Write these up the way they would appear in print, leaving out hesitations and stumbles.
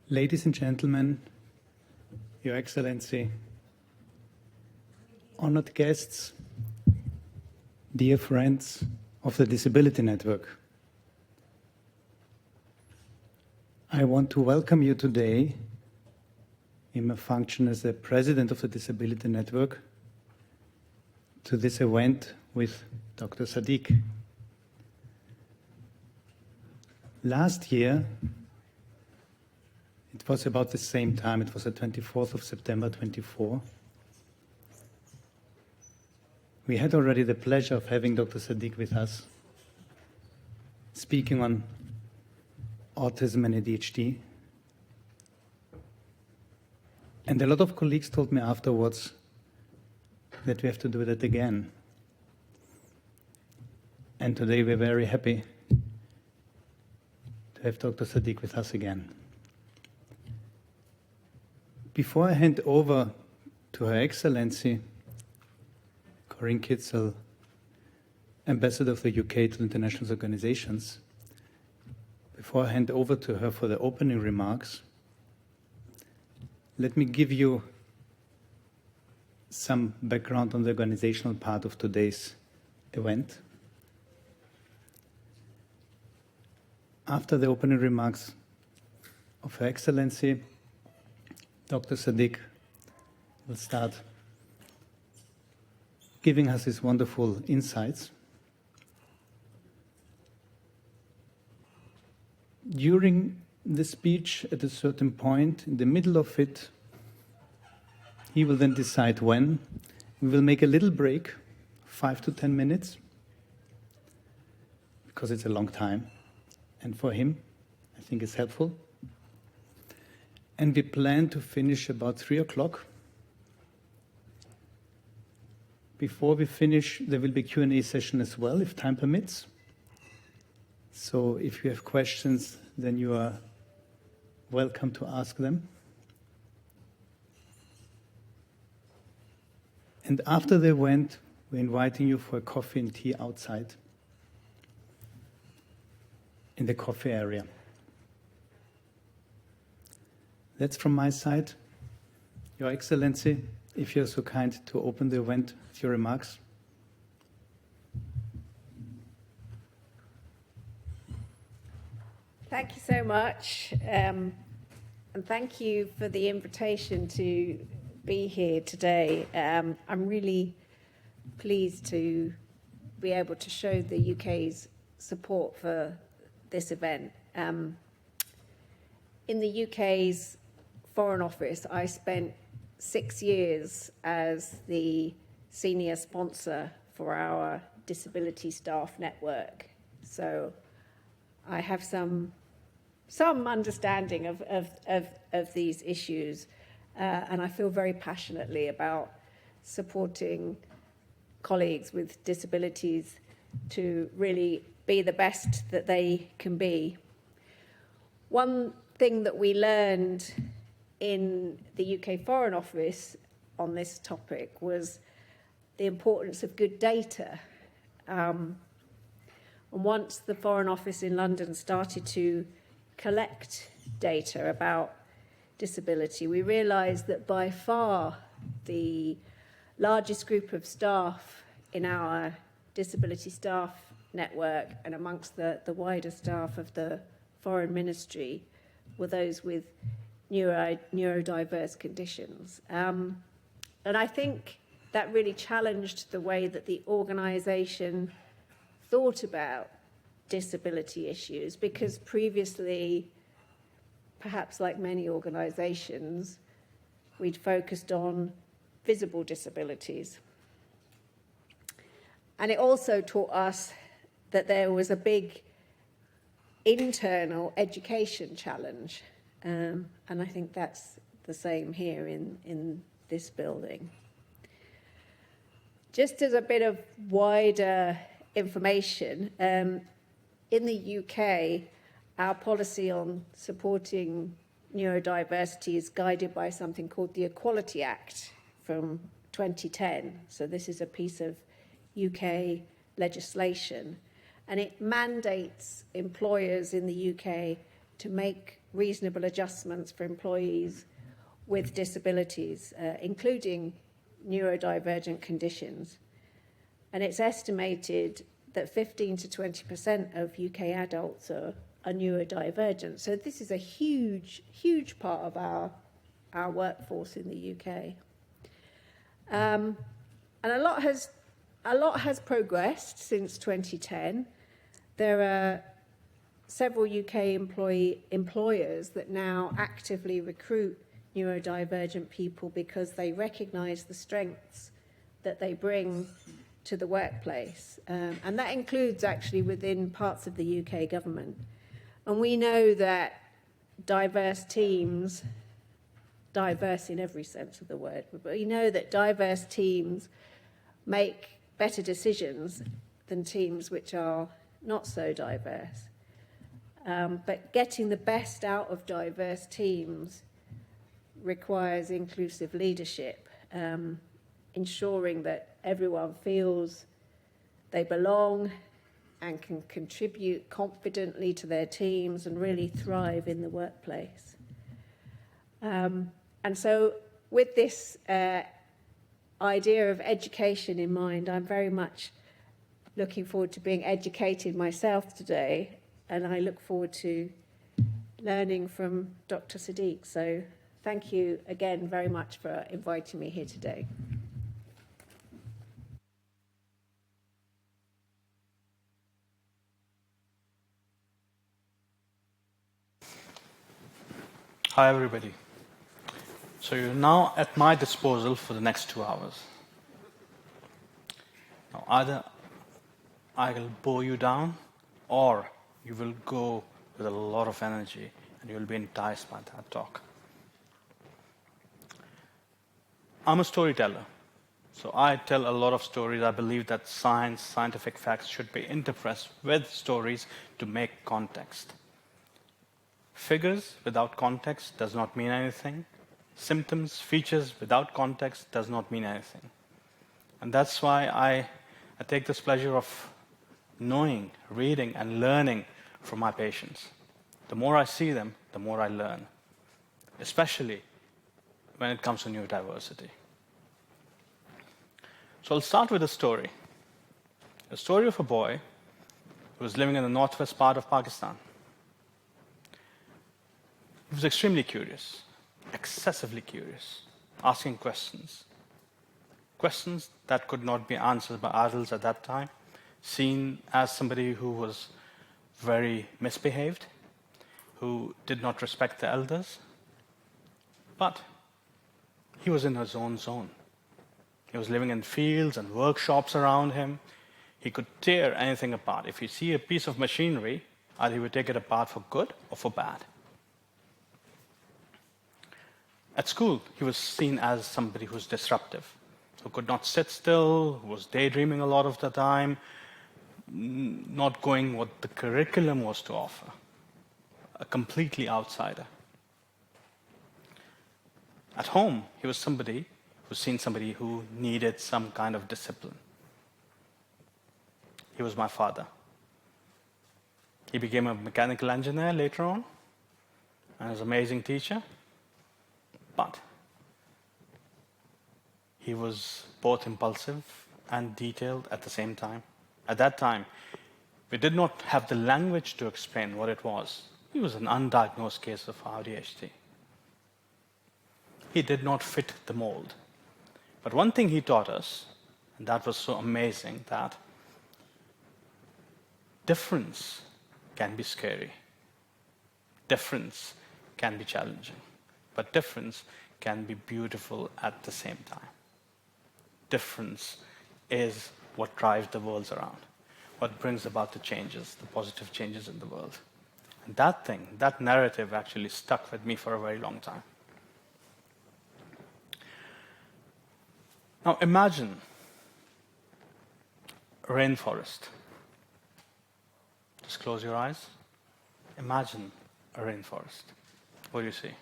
Ladies and gentlemen, Your Excellency, honored guests, dear friends of the Disability Network, I want to welcome you today in my function as the President of the Disability Network to this event with Dr. Sadiq. Last year, it was about the same time, it was the 24th of September 24. We had already the pleasure of having Dr. Sadiq with us, speaking on autism and ADHD. And a lot of colleagues told me afterwards that we have to do that again. And today we're very happy to have Dr. Sadiq with us again. Before I hand over to Her Excellency, Corinne Kitsell, Ambassador of the UK to international organizations, before I hand over to her for the opening remarks, let me give you some background on the organizational part of today's event. After the opening remarks of Her Excellency, Dr. Sadiq will start giving us his wonderful insights. During the speech, at a certain point, in the middle of it, he will then decide when. We will make a little break, 5 to 10 minutes, because it's a long time. And for him, I think it's helpful. And we plan to finish about 3 o'clock. Before we finish, there will be a Q&A session as well, if time permits. So if you have questions, then you are welcome to ask them. And after the event, we're inviting you for a coffee and tea outside in the coffee area. That's from my side. Your Excellency, if you're so kind to open the event with your remarks. Thank you so much, and thank you for the invitation to be here today. I'm really pleased to be able to show the UK's support for this event. In the UK's Foreign Office, I spent 6 years as the senior sponsor for our disability staff network. So I have some understanding of these issues, and I feel very passionately about supporting colleagues with disabilities to really be the best that they can be. One thing that we learned in the UK Foreign Office on this topic was the importance of good data. And once the Foreign Office in London started to collect data about disability, we realised that by far the largest group of staff in our disability staff network and amongst the wider staff of the Foreign Ministry were those with neurodiverse conditions. And I think that really challenged the way that the organisation thought about disability issues, because previously, perhaps like many organisations, we'd focused on visible disabilities. And it also taught us that there was a big internal education challenge. And I think that's the same here in this building. Just as a bit of wider information, in the UK, our policy on supporting neurodiversity is guided by something called the Equality Act from 2010. So this is a piece of UK legislation, and it mandates employers in the UK to make reasonable adjustments for employees with disabilities, including neurodivergent conditions. And it's estimated that 15 to 20% of UK adults are neurodivergent. So this is a huge, huge part of our workforce in the UK. And a lot has progressed since 2010. There are several UK employers that now actively recruit neurodivergent people because they recognise the strengths that they bring to the workplace. And that includes actually within parts of the UK government. And we know that diverse teams, diverse in every sense of the word, but we know that diverse teams make better decisions than teams which are not so diverse. But getting the best out of diverse teams requires inclusive leadership, ensuring that everyone feels they belong and can contribute confidently to their teams and really thrive in the workplace. And so with this idea of education in mind, I'm very much looking forward to being educated myself today, and I look forward to learning from Dr. Sadiq. So thank you again very much for inviting me here today. Hi, everybody. So you're now at my disposal for the next 2 hours. Now, either I will bore you down, or you will go with a lot of energy and you'll be enticed by that talk. I'm a storyteller, so I tell a lot of stories. I believe that scientific facts should be interpreted with stories to make context. Figures without context does not mean anything. Symptoms, features without context does not mean anything. And that's why I take this pleasure of knowing, reading, and learning from my patients. The more I see them, the more I learn, especially when it comes to neurodiversity. So I'll start with a story of a boy who was living in the northwest part of Pakistan. He was extremely curious, excessively curious, asking questions that could not be answered by adults at that time, seen as somebody who was very misbehaved, who did not respect the elders. But he was in his own zone. He was living in fields and workshops around him. He could tear anything apart. If you see a piece of machinery, either he would take it apart for good or for bad. At school, he was seen as somebody who's disruptive, who could not sit still, who was daydreaming a lot of the time, not going what the curriculum was to offer, a completely outsider. At home, he was somebody who needed some kind of discipline. He was my father. He became a mechanical engineer later on, and was an amazing teacher. But he was both impulsive and detailed at the same time. At that time, we did not have the language to explain what it was. He was an undiagnosed case of AuDHD. He did not fit the mold. But one thing he taught us, and that was so amazing, that difference can be scary. Difference can be challenging. But difference can be beautiful at the same time. Difference is what drives the world around, what brings about the changes, the positive changes in the world. And that narrative actually stuck with me for a very long time. Now imagine a rainforest. Just close your eyes. Imagine a rainforest. What do you see?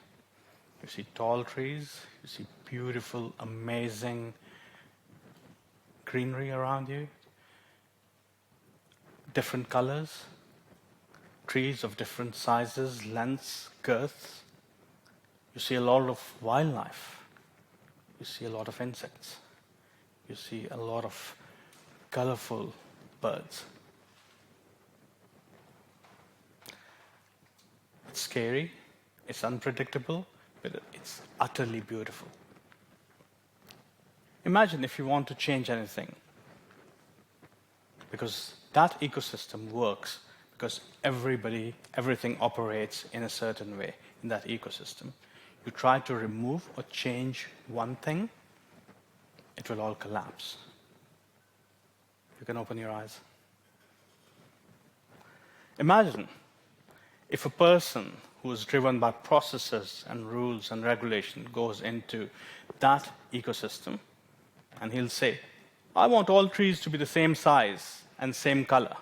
You see tall trees, you see beautiful, amazing greenery around you, different colors, trees of different sizes, lengths, girths. You see a lot of wildlife. You see a lot of insects. You see a lot of colorful birds. It's scary, it's unpredictable, but it's utterly beautiful. Imagine if you want to change anything, because that ecosystem works, because everything operates in a certain way in that ecosystem. You try to remove or change one thing, it will all collapse. You can open your eyes. Imagine if a person who is driven by processes and rules and regulation goes into that ecosystem and he'll say, I want all trees to be the same size and same color.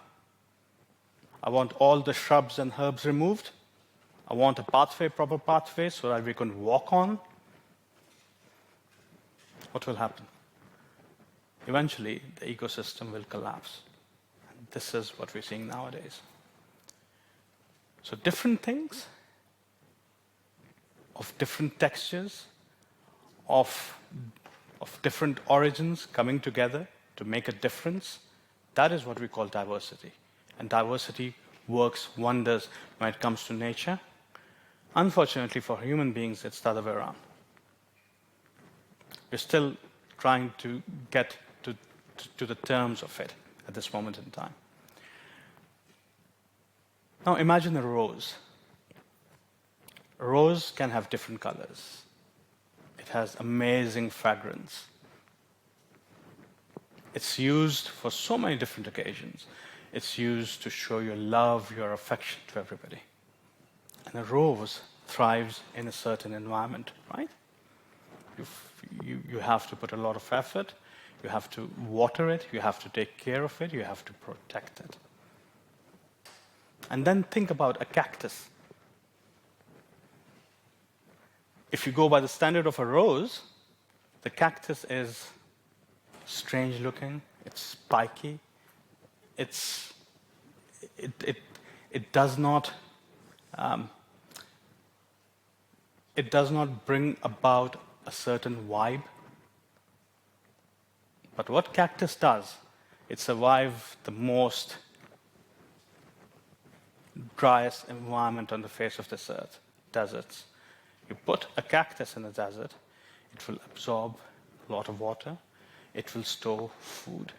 I want all the shrubs and herbs removed. I want a pathway, proper pathway, so that we can walk on. What will happen? Eventually, the ecosystem will collapse. And this is what we're seeing nowadays. So different things, of different textures, of different origins coming together to make a difference, that is what we call diversity. And diversity works wonders when it comes to nature. Unfortunately for human beings, it's the other way around. We're still trying to get to the terms of it at this moment in time. Now imagine a rose. A rose can have different colors. It has amazing fragrance. It's used for so many different occasions. It's used to show your love, your affection to everybody. And a rose thrives in a certain environment, right? You have to put a lot of effort. You have to water it. You have to take care of it. You have to protect it. And then think about a cactus. If you go by the standard of a rose, the cactus is strange looking, it's spiky, it does not bring about a certain vibe. But what cactus does, it survives the most driest environment on the face of this earth, deserts. You put a cactus in a desert, it will absorb a lot of water, it will store food.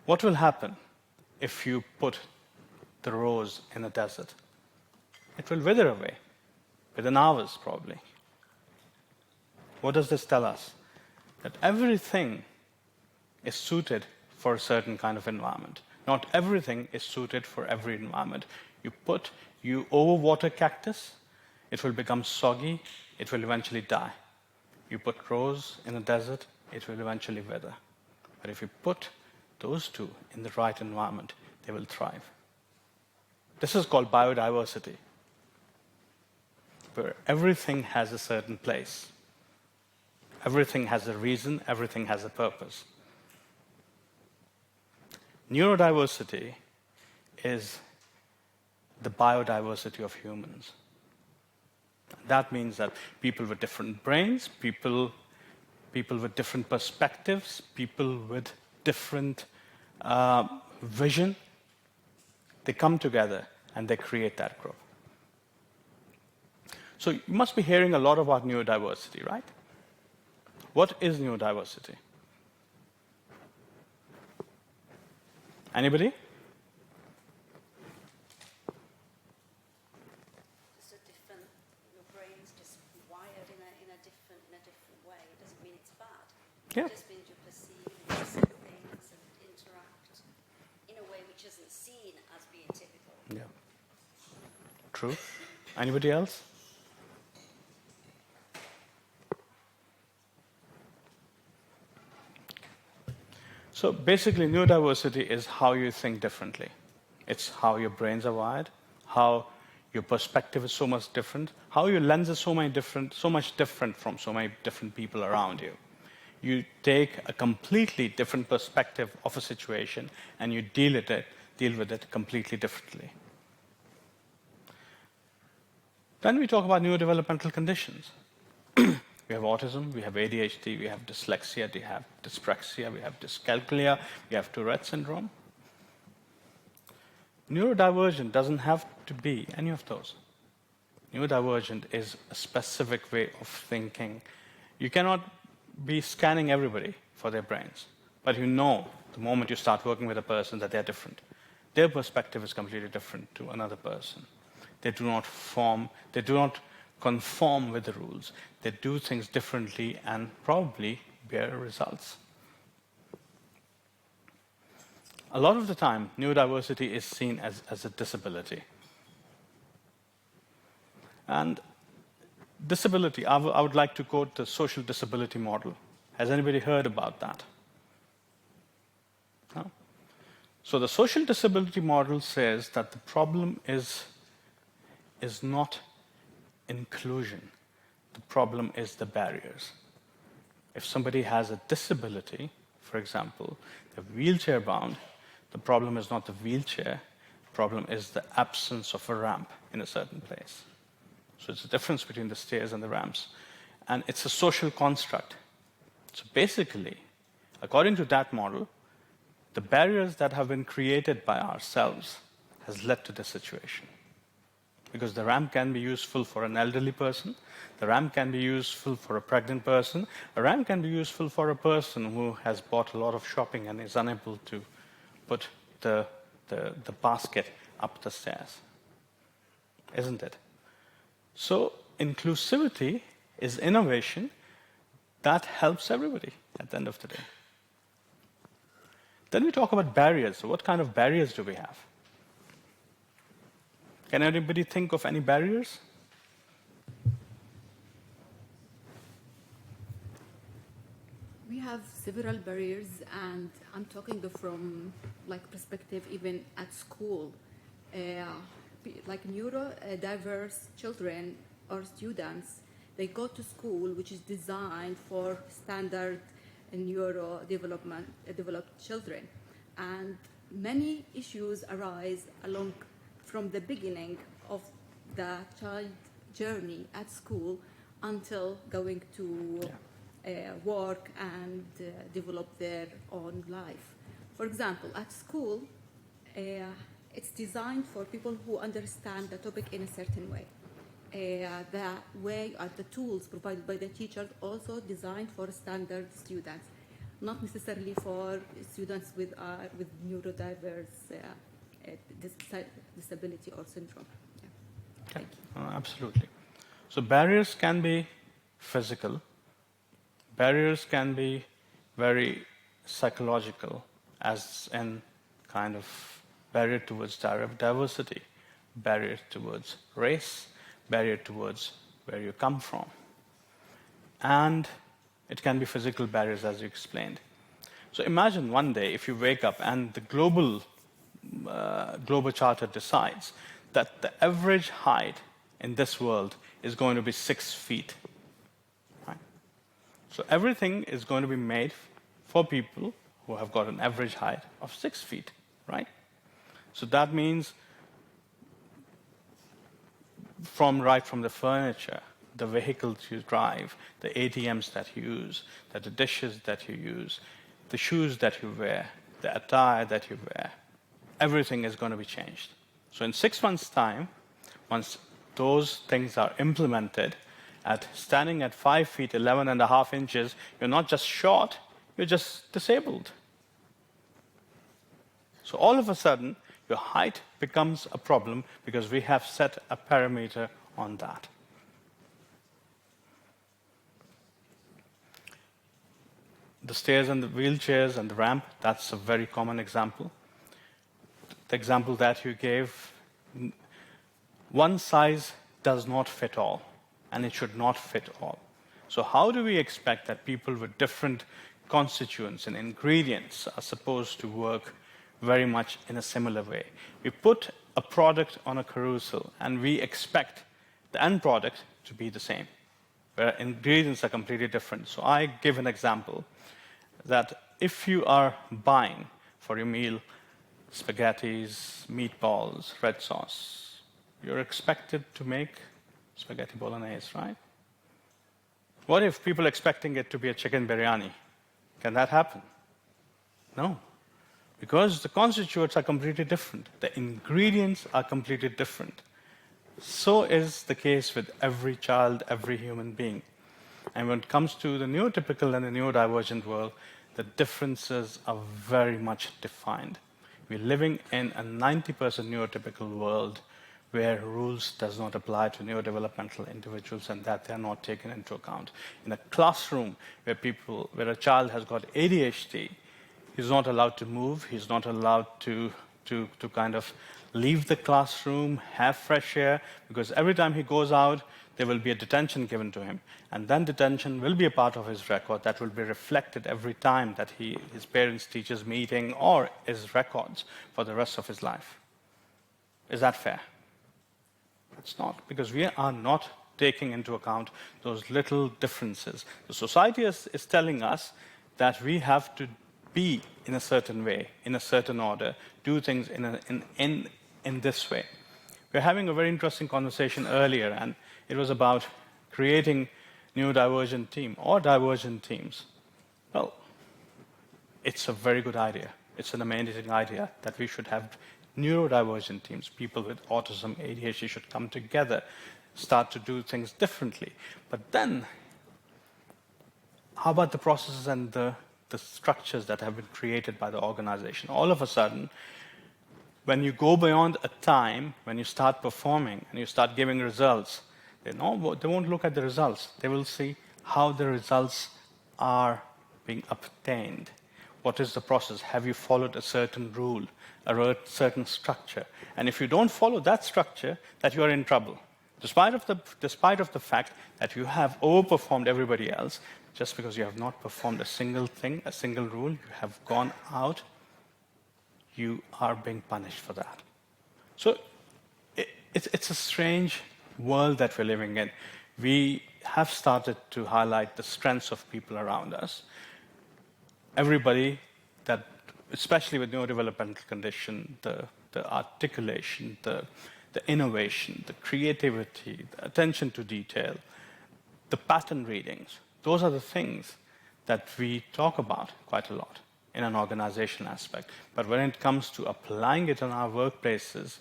What will happen if you put the rose in a desert? It will wither away, within hours probably. What does this tell us? That everything is suited for a certain kind of environment. Not everything is suited for every environment. You overwater cactus, it will become soggy, it will eventually die. You put rose in a desert, it will eventually wither. But if you put those two in the right environment, they will thrive. This is called biodiversity, where everything has a certain place. Everything has a reason, everything has a purpose. Neurodiversity is the biodiversity of humans. That means that people with different brains, people with different perspectives, people with different vision, they come together and they create that group. So you must be hearing a lot about neurodiversity, right? What is neurodiversity? Anybody? Just a different, your brain's just wired in a different way. It doesn't mean it's bad. Yeah. It just means you perceive and see things and interact in a way which isn't seen as being typical. Yeah. True. Anybody else? So basically, neurodiversity is how you think differently. It's how your brains are wired, how your perspective is so much different, how your lens is so much different from so many different people around you. You take a completely different perspective of a situation and you deal with it completely differently. Then we talk about neurodevelopmental conditions. We have autism, we have ADHD, we have dyslexia, we have dyspraxia, we have dyscalculia, we have Tourette syndrome. Neurodivergent doesn't have to be any of those. Neurodivergent is a specific way of thinking. You cannot be scanning everybody for their brains, but you know the moment you start working with a person that they're different. Their perspective is completely different to another person. They do not conform with the rules. They do things differently and probably bear results. A lot of the time, neurodiversity is seen as a disability. And disability, I would like to quote the social disability model. Has anybody heard about that? No? So the social disability model says that the problem is not inclusion. The problem is the barriers. If somebody has a disability, for example, they're wheelchair bound, the problem is not the wheelchair, the problem is the absence of a ramp in a certain place. So it's the difference between the stairs and the ramps. And it's a social construct. So basically, according to that model, the barriers that have been created by ourselves has led to this situation. Because the ramp can be useful for an elderly person, the ramp can be useful for a pregnant person, a ramp can be useful for a person who has bought a lot of shopping and is unable to put the basket up the stairs. Isn't it? So inclusivity is innovation that helps everybody at the end of the day. Then we talk about barriers. So what kind of barriers do we have? Can anybody think of any barriers? We have several barriers, and I'm talking from perspective even at school. Like neurodiverse children or students, they go to school which is designed for standard developed children, and many issues arise from the beginning of the child journey at school until going to work and develop their own life. For example, at school, it's designed for people who understand the topic in a certain way. The tools provided by the teachers also designed for standard students, not necessarily for students with neurodiverse disability or syndrome. Yeah. Okay. Absolutely. So barriers can be physical. Barriers can be very psychological, as in kind of barrier towards diversity, barrier towards race, barrier towards where you come from. And it can be physical barriers, as you explained. So imagine one day if you wake up and the global charter decides that the average height in this world is going to be 6 feet. Right? So everything is going to be made for people who have got an average height of 6 feet, right? So that means right from the furniture, the vehicles you drive, the ATMs that you use, the dishes that you use, the shoes that you wear, the attire that you wear, everything is going to be changed. So in 6 months' time, once those things are implemented, standing at 5 feet, 11.5 inches, you're not just short, you're just disabled. So all of a sudden, your height becomes a problem because we have set a parameter on that. The stairs and the wheelchairs and the ramp, that's a very common example. The example that you gave, one size does not fit all, and it should not fit all. So how do we expect that people with different constituents and ingredients are supposed to work very much in a similar way? We put a product on a carousel, and we expect the end product to be the same, where ingredients are completely different. So I give an example that if you are buying for your meal spaghettis, meatballs, red sauce, you're expected to make spaghetti bolognese, right? What if people expecting it to be a chicken biryani? Can that happen? No, because the constituents are completely different. The ingredients are completely different. So is the case with every child, every human being. And when it comes to the neurotypical and the neurodivergent world, the differences are very much defined. We're living in a 90% neurotypical world where rules does not apply to neurodevelopmental individuals and that they are not taken into account. In a classroom where a child has got ADHD, he's not allowed to move, he's not allowed to kind of leave the classroom, have fresh air, because every time he goes out, there will be a detention given to him. And then detention will be a part of his record that will be reflected every time that his parents-teachers meeting or his records for the rest of his life. Is that fair? It's not, because we are not taking into account those little differences. The society is telling us that we have to be in a certain way, in a certain order, do things in this way. We were having a very interesting conversation earlier, and it was about creating neurodivergent team or divergent teams. Well, it's a very good idea. It's an amazing idea that we should have neurodivergent teams. People with autism, ADHD should come together, start to do things differently. But then, how about the processes and the structures that have been created by the organization? All of a sudden, when you go beyond a time, when you start performing and you start giving results, they won't look at the results. They will see how the results are being obtained. What is the process? Have you followed a certain rule, a certain structure? And if you don't follow that structure, that you are in trouble. Despite of the fact that you have overperformed everybody else, just because you have not performed a single thing, a single rule, you have gone out, you are being punished for that. So it's a strange world that we're living in. We have started to highlight the strengths of people around us. Everybody that, especially with neurodevelopmental condition, the articulation, the innovation, the creativity, the attention to detail, the pattern readings, those are the things that we talk about quite a lot in an organizational aspect. But when it comes to applying it in our workplaces,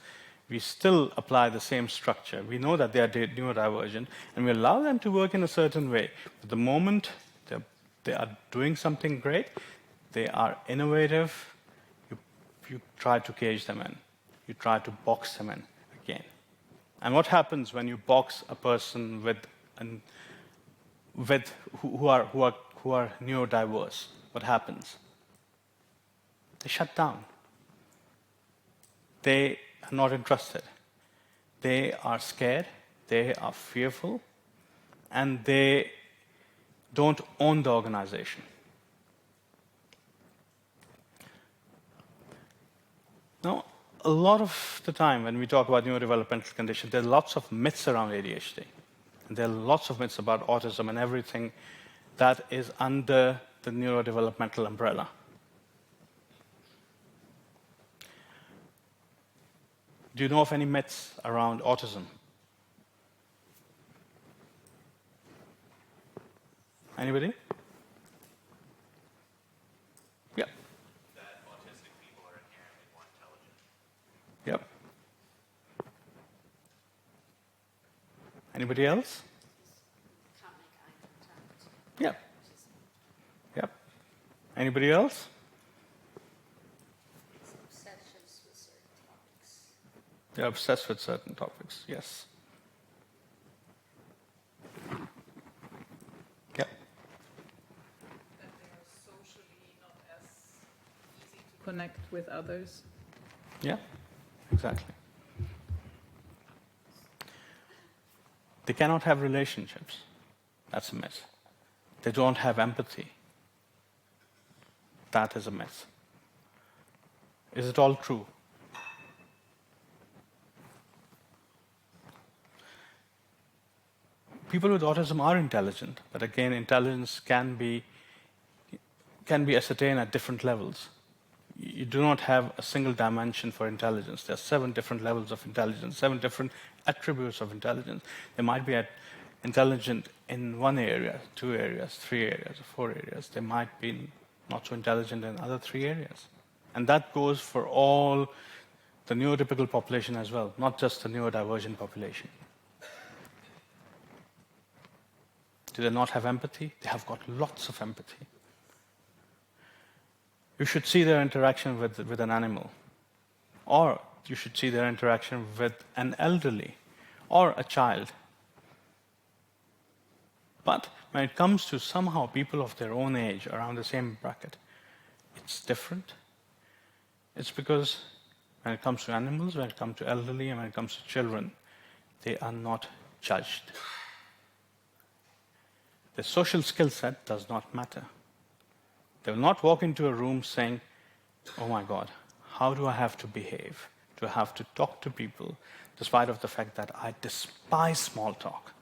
we still apply the same structure. We know that they are neurodivergent, and we allow them to work in a certain way. But the moment they are doing something great, they are innovative, you try to cage them in. You try to box them in again. And what happens when you box a person who are neurodiverse? What happens? They shut down. They are not interested. They are scared, they are fearful, and they don't own the organization. Now, a lot of the time when we talk about neurodevelopmental conditions, there are lots of myths around ADHD. And there are lots of myths about autism and everything that is under the neurodevelopmental umbrella. Do you know of any myths around autism? Anybody? Yeah. That autistic people are inherently more intelligent. Yep. Anybody else? Can't make eye contact. Yep. Yep. Anybody else? Obsessions with certain topics. They're obsessed with certain topics, yes. Yep. That they are socially not as easy to connect with others. Yeah, exactly. They cannot have relationships. That's a myth. They don't have empathy. That is a myth. Is it all true? People with autism are intelligent, but again, intelligence can be ascertained at different levels. you do not have a single dimension for intelligence. There are 7 different levels of intelligence, 7 different attributes of intelligence. They might be intelligent in 1 area, 2 areas, 3 areas, or 4 areas. They might be not so intelligent in other 3 areas. And that goes for all the neurotypical population as well, not just the neurodivergent population. Do they not have empathy? They have got lots of empathy. You should see their interaction with an animal, or you should see their interaction with an elderly or a child. But when it comes to somehow people of their own age, around the same bracket, it's different. It's because when it comes to animals, when it comes to elderly, and when it comes to children, they are not judged. The social skill set does not matter. They will not walk into a room saying, oh my God, how do I have to behave? Do I have to talk to people, despite of the fact that I despise small talk?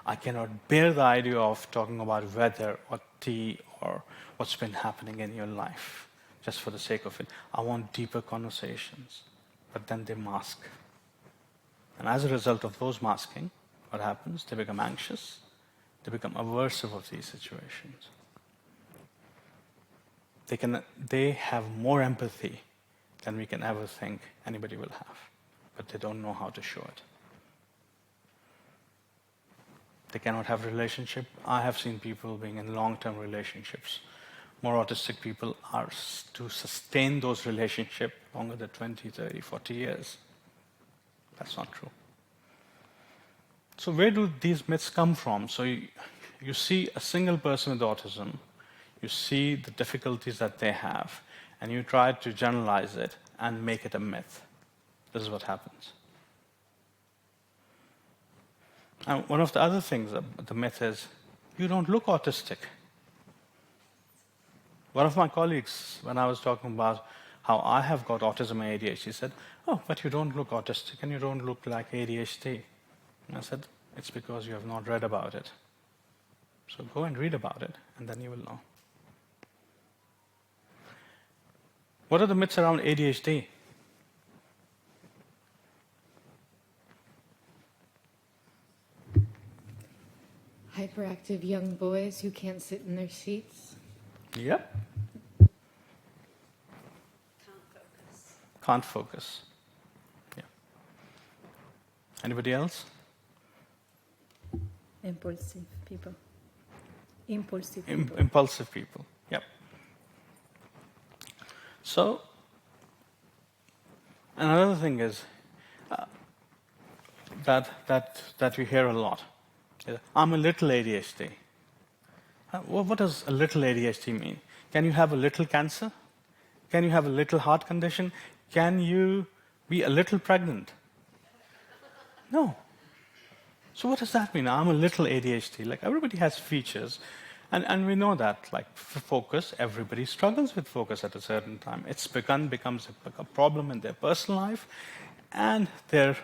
I cannot bear the idea of talking about weather or tea or what's been happening in your life, just for the sake of it. I want deeper conversations. But then they mask. And as a result of those masking, what happens? They become anxious. They become aversive of these situations. They have more empathy than we can ever think anybody will have, but they don't know how to show it. They cannot have relationship. I have seen people being in long-term relationships. More autistic people are to sustain those relationships longer than 20, 30, 40 years. That's not true. So where do these myths come from? So you see a single person with autism, you see the difficulties that they have, and you try to generalize it and make it a myth. This is what happens. And one of the other things, the myth is, you don't look autistic. One of my colleagues, when I was talking about how I have got autism and ADHD, said, oh, but you don't look autistic and you don't look like ADHD. And I said, it's because you have not read about it. So go and read about it, and then you will know. What are the myths around ADHD? Hyperactive young boys who can't sit in their seats. Yep. Can't focus. Yeah. Anybody else? Impulsive people. Impulsive people. Impulsive people. Yep. So, another thing is that we hear a lot. I'm a little ADHD. What does a little ADHD mean? Can you have a little cancer? Can you have a little heart condition? Can you be a little pregnant? No. So what does that mean? I'm a little ADHD. Like, everybody has features. And we know that, like, for focus, everybody struggles with focus at a certain time. It's becomes a problem in their personal life and their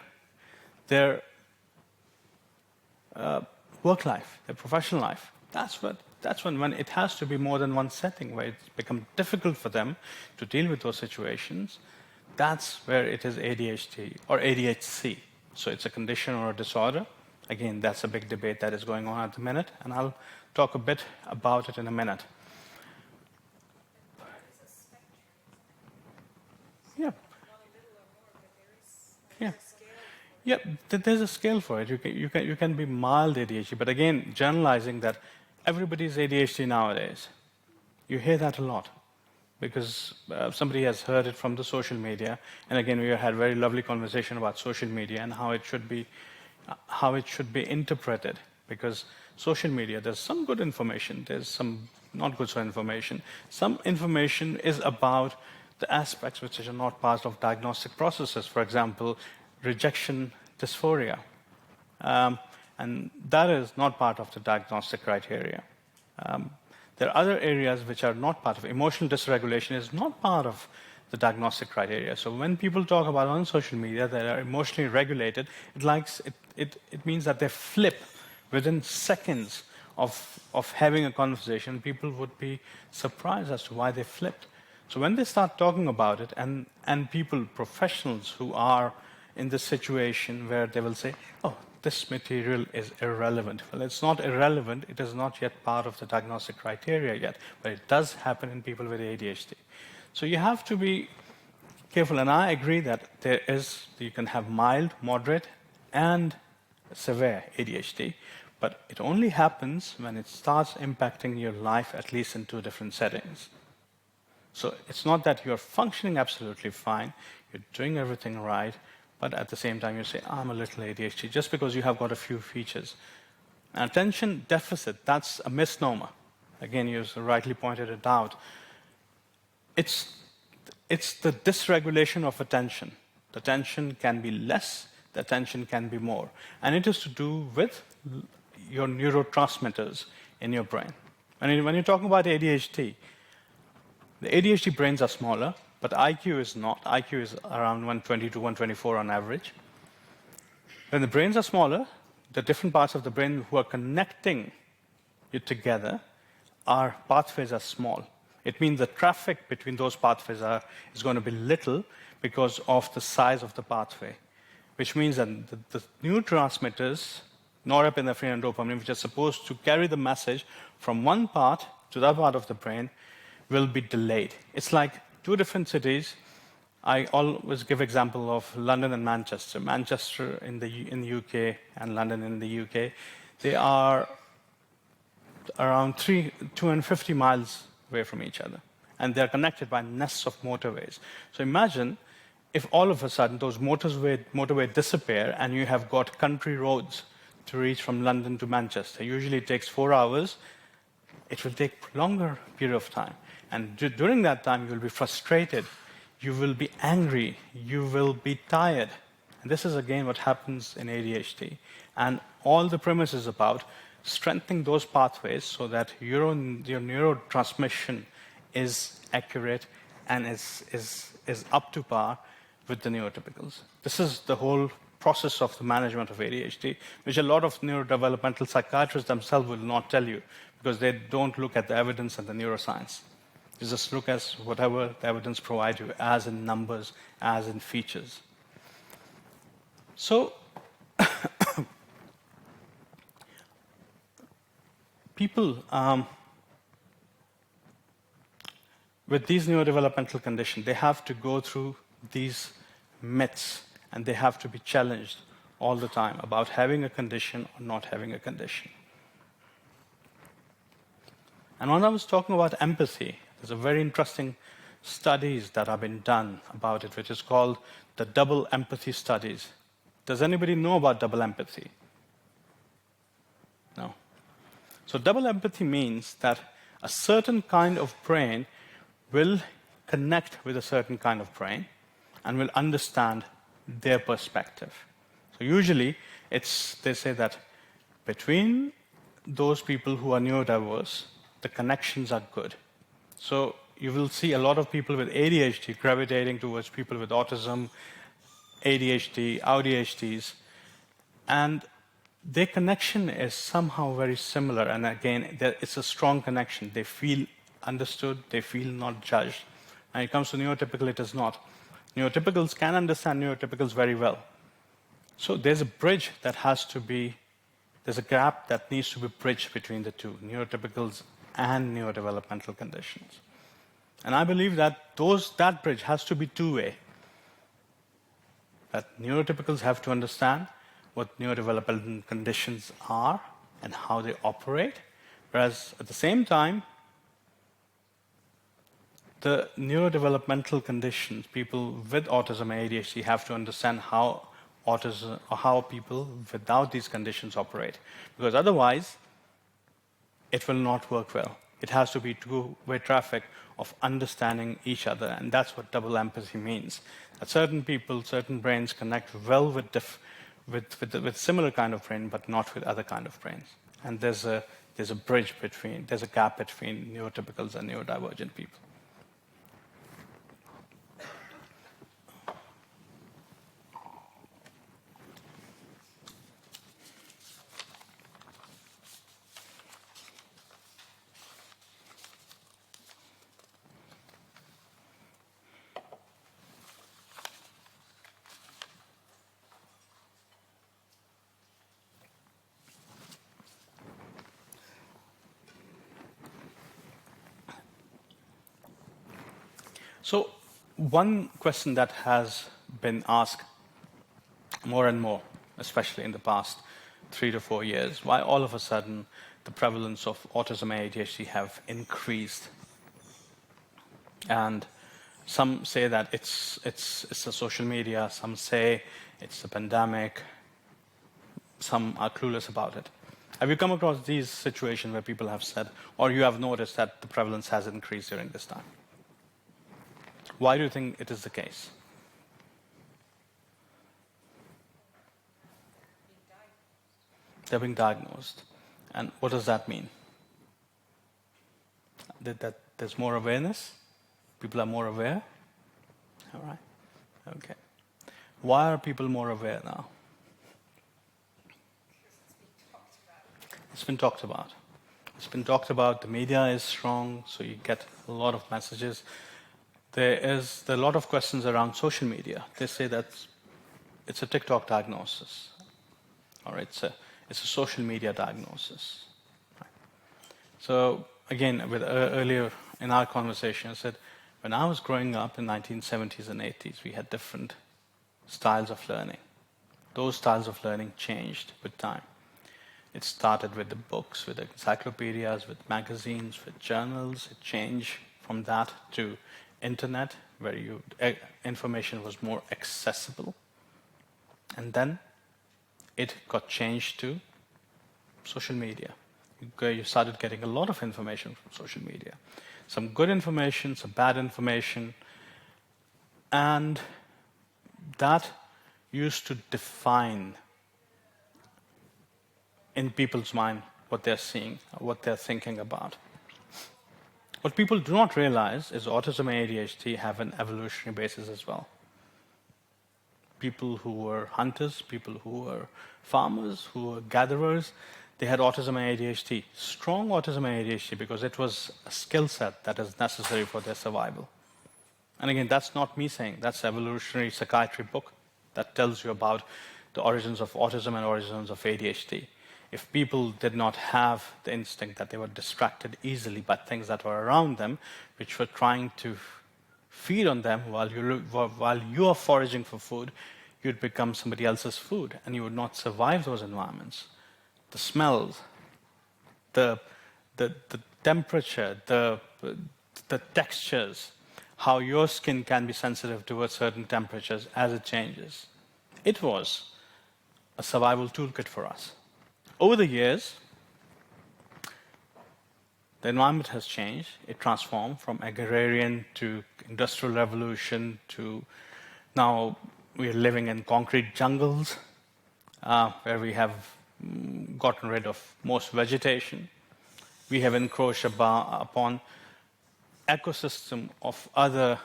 work life, their professional life. That's when it has to be more than one setting where it's become difficult for them to deal with those situations. That's where it is ADHD or ADHD. So it's a condition or a disorder. Again, that's a big debate that is going on at the minute, and I'll talk a bit about it in a minute. Yeah. Yeah. Yeah, there's a scale for it. You can be mild ADHD, but again, generalizing that everybody's ADHD nowadays. You hear that a lot because somebody has heard it from the social media. And again, we had a very lovely conversation about social media and how it should be interpreted. Because social media, there's some good information, there's some not good information. Some information is about the aspects which are not part of diagnostic processes. For example, rejection dysphoria. And that is not part of the diagnostic criteria. There are other areas which are not part of emotional dysregulation is not part of the diagnostic criteria. So when people talk about on social media that are emotionally regulated, it means that they flip within seconds of having a conversation. People would be surprised as to why they flipped. So when they start talking about it, and people, professionals who are in this situation where they will say, oh, this material is irrelevant. Well, it's not irrelevant. It is not yet part of the diagnostic criteria yet, but it does happen in people with ADHD. So you have to be careful, and I agree that you can have mild, moderate, and severe ADHD, but it only happens when it starts impacting your life, at least in 2 different settings. So it's not that you're functioning absolutely fine, you're doing everything right, but at the same time you say, I'm a little ADHD, just because you have got a few features. And attention deficit, that's a misnomer. Again, you rightly pointed it out. It's the dysregulation of attention. The attention can be less, the attention can be more. And it is to do with your neurotransmitters in your brain. And when you're talking about ADHD, the ADHD brains are smaller, but IQ is not. IQ is around 120 to 124 on average. When the brains are smaller, the different parts of the brain who are connecting it together, our pathways are small. It means the traffic between those pathways is going to be little because of the size of the pathway, which means that the neurotransmitters, norepinephrine and dopamine, which are supposed to carry the message from one part to the other part of the brain, will be delayed. It's like 2 different cities. I always give example of London and Manchester. Manchester in the UK and London in the UK, they are around 250 miles away from each other, and they're connected by nests of motorways. So imagine if all of a sudden those motorway disappear and you have got country roads to reach from London to Manchester. Usually it takes 4 hours. It will take longer period of time. And during that time, you will be frustrated, you will be angry, you will be tired. And this is again what happens in ADHD. And all the premise is about strengthening those pathways so that your neurotransmission is accurate and is up to par with the neurotypicals. This is the whole process of the management of ADHD, which a lot of neurodevelopmental psychiatrists themselves will not tell you because they don't look at the evidence and the neuroscience. You just look at whatever the evidence provides you, as in numbers, as in features. So, people with these neurodevelopmental conditions, they have to go through these myths and they have to be challenged all the time about having a condition or not having a condition. And when I was talking about empathy, there's a very interesting studies that have been done about it, which is called the double empathy studies. Does anybody know about double empathy? No. So double empathy means that a certain kind of brain will connect with a certain kind of brain and will understand their perspective. So usually they say that between those people who are neurodiverse, the connections are good. So you will see a lot of people with ADHD gravitating towards people with autism, ADHD, AuDHDs, and their connection is somehow very similar. And again, it's a strong connection. They feel understood, they feel not judged. When it comes to neurotypical, it is not. Neurotypicals can understand neurotypicals very well. So there's a bridge that there's a gap that needs to be bridged between the two, neurotypicals and neurodevelopmental conditions. And I believe that that bridge has to be two-way. That neurotypicals have to understand what neurodevelopmental conditions are and how they operate, whereas at the same time, the neurodevelopmental conditions, people with autism and ADHD have to understand how autism or how people without these conditions operate. Because otherwise, it will not work well. It has to be two-way traffic of understanding each other, and that's what double empathy means. That certain people, certain brains connect well with similar kind of brain, but not with other kind of brains. And there's a gap between neurotypicals and neurodivergent people. So one question that has been asked more and more, especially in the past 3 to 4 years, why all of a sudden the prevalence of autism and ADHD have increased. And some say that it's the social media, some say it's the pandemic, some are clueless about it. Have you come across these situations where people have said, or you have noticed that the prevalence has increased during this time? Why do you think it is the case? They're being diagnosed. And what does that mean? That there's more awareness? People are more aware? All right. Okay. Why are people more aware now? It's been talked about. It's been talked about. The media is strong, so you get a lot of messages. There are a lot of questions around social media. They say that it's a TikTok diagnosis, or it's a social media diagnosis. Right. So again, earlier in our conversation, I said, when I was growing up in 1970s and 80s, we had different styles of learning. Those styles of learning changed with time. It started with the books, with encyclopedias, with magazines, with journals. It changed from that to internet, where information was more accessible. And then it got changed to social media. You started getting a lot of information from social media. Some good information, some bad information. And that used to define in people's mind what they're seeing, what they're thinking about. What people do not realize is autism and ADHD have an evolutionary basis as well. People who were hunters, people who were farmers, who were gatherers, they had autism and ADHD, strong autism and ADHD, because it was a skill set that is necessary for their survival. And again, that's not me saying, that's an evolutionary psychiatry book that tells you about the origins of autism and origins of ADHD. If people did not have the instinct that they were distracted easily by things that were around them, which were trying to feed on them while you are foraging for food, you'd become somebody else's food, and you would not survive those environments. The smells, the temperature, the textures, how your skin can be sensitive towards certain temperatures as it changes. It was a survival toolkit for us. Over the years, the environment has changed. It transformed from agrarian to industrial revolution to now we're living in concrete jungles where we have gotten rid of most vegetation. We have encroached upon ecosystem of other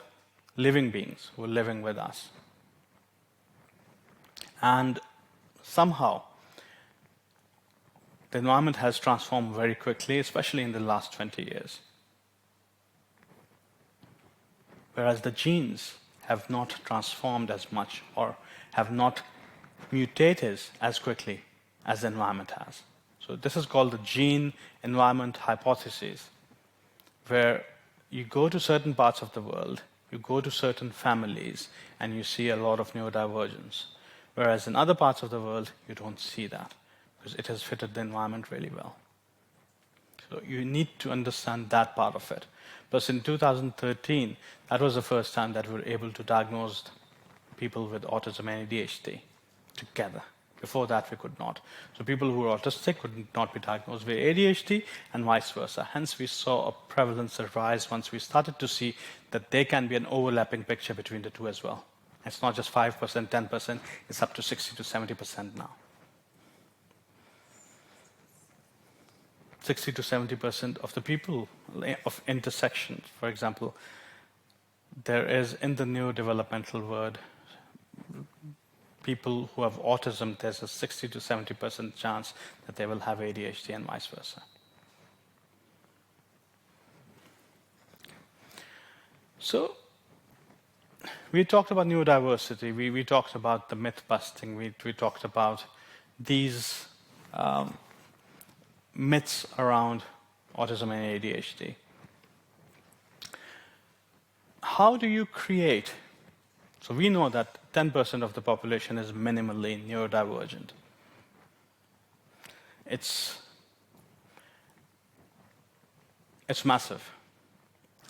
living beings who are living with us. And somehow, the environment has transformed very quickly, especially in the last 20 years. Whereas the genes have not transformed as much or have not mutated as quickly as the environment has. So this is called the gene-environment hypothesis, where you go to certain parts of the world, you go to certain families, and you see a lot of neurodivergence. Whereas in other parts of the world, you don't see that, because it has fitted the environment really well. So you need to understand that part of it. Plus in 2013, that was the first time that we were able to diagnose people with autism and ADHD together. Before that, we could not. So people who were autistic could not be diagnosed with ADHD and vice versa. Hence, we saw a prevalence rise once we started to see that there can be an overlapping picture between the two as well. It's not just 5%, 10%, it's up to 60 to 70% now. 60 to 70% of the people of intersections, for example, there is in the neurodevelopmental word, people who have autism, there's a 60 to 70% chance that they will have ADHD and vice versa. So, we talked about neurodiversity, we talked about the myth busting, we talked about these myths around autism and ADHD. how do you create? So we know that 10% of the population is minimally neurodivergent. It's massive.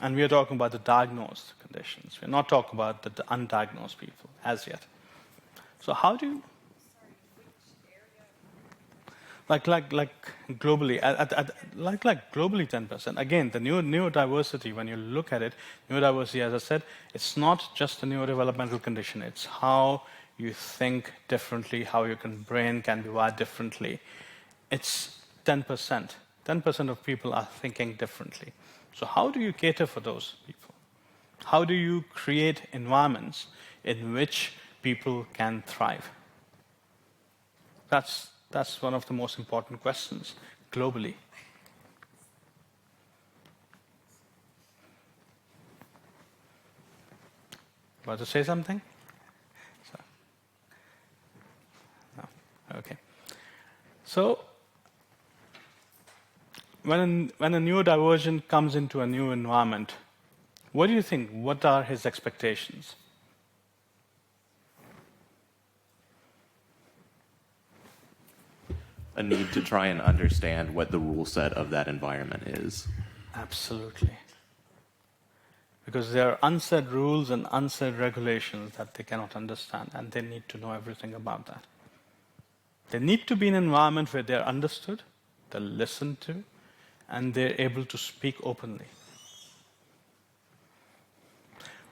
And we are talking about the diagnosed conditions. We're not talking about the undiagnosed people as yet. So how do you... Like globally, like globally 10%. Again, the neurodiversity, when you look at it, neurodiversity, as I said, it's not just a neurodevelopmental condition. It's how you think differently, how your brain can be wired differently. It's 10%. 10% of people are thinking differently. So how do you cater for those people? How do you create environments in which people can thrive? That's one of the most important questions globally. About to say something? No. Okay. So when a neurodivergent comes into a new environment, what do you think? What are his expectations? A need to try and understand what the rule set of that environment is. Absolutely. Because there are unsaid rules and unsaid regulations that they cannot understand, and they need to know everything about that. They need to be in an environment where they're understood, they're listened to, and they're able to speak openly.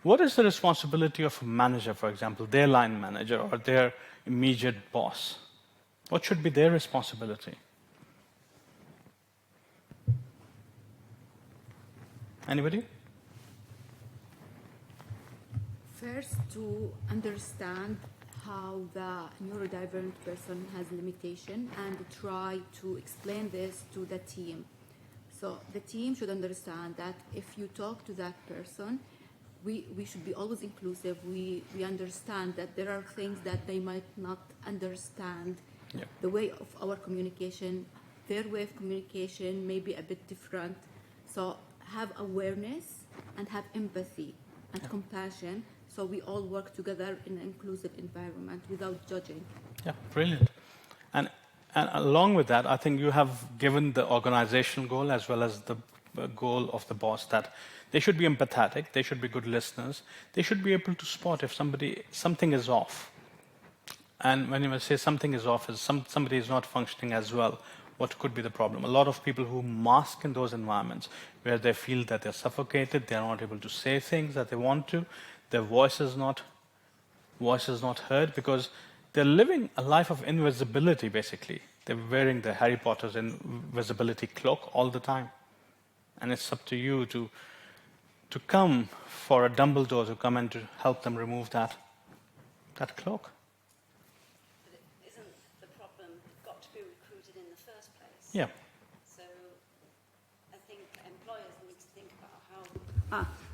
What is the responsibility of a manager, for example, their line manager or their immediate boss? What should be their responsibility? Anybody? First, to understand how the neurodivergent person has limitation and try to explain this to the team. So the team should understand that if you talk to that person, we should be always inclusive. We understand that there are things that they might not understand. Yeah. The way of our communication, their way of communication may be a bit different. So have awareness and have empathy and compassion, so we all work together in an inclusive environment without judging. Yeah, brilliant. And along with that, I think you have given the organizational goal as well as the goal of the boss that they should be empathetic, they should be good listeners, they should be able to spot if something is off. And when you say something is off, is somebody is not functioning as well, what could be the problem? A lot of people who mask in those environments where they feel that they're suffocated, they're not able to say things that they want to, their voice is not heard because they're living a life of invisibility, basically. They're wearing the Harry Potter's invisibility cloak all the time. And it's up to you to come for a Dumbledore to come and to help them remove that cloak. Yeah.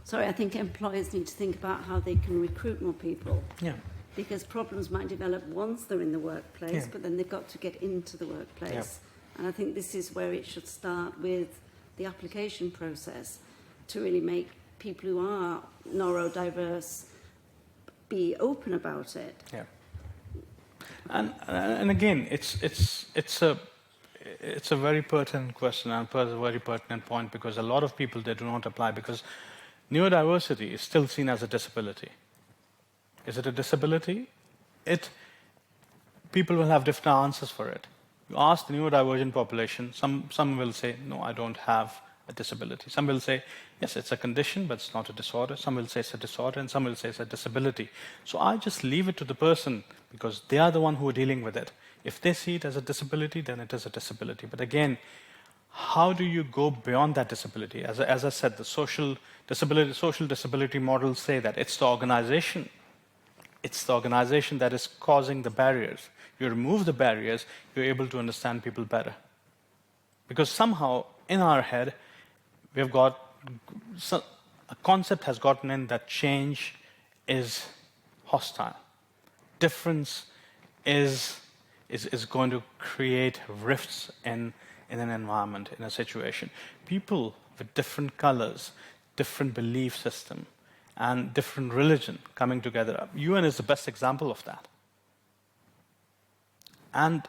So I think employers need to think about how they can recruit more people. Yeah. Because problems might develop once they're in the workplace, but then they've got to get into the workplace. Yeah. And I think this is where it should start with the application process to really make people who are neurodiverse be open about it. Yeah. And again, it's a very pertinent question and a very pertinent point because a lot of people, they do not apply because neurodiversity is still seen as a disability. Is it a disability? People will have different answers for it. You ask the neurodivergent population, some will say, no, I don't have a disability. Some will say, yes, it's a condition, but it's not a disorder. Some will say it's a disorder, and some will say it's a disability. So I just leave it to the person because they are the one who are dealing with it. If they see it as a disability, then it is a disability. But again, how do you go beyond that disability? As I said, the social disability models say that it's the organization. It's the organization that is causing the barriers. You remove the barriers, you're able to understand people better. Because somehow, in our head, we've got a concept has gotten in that change is hostile. Difference is going to create rifts in an environment, in a situation. People with different colors, different belief system, and different religion coming together. UN is the best example of that. And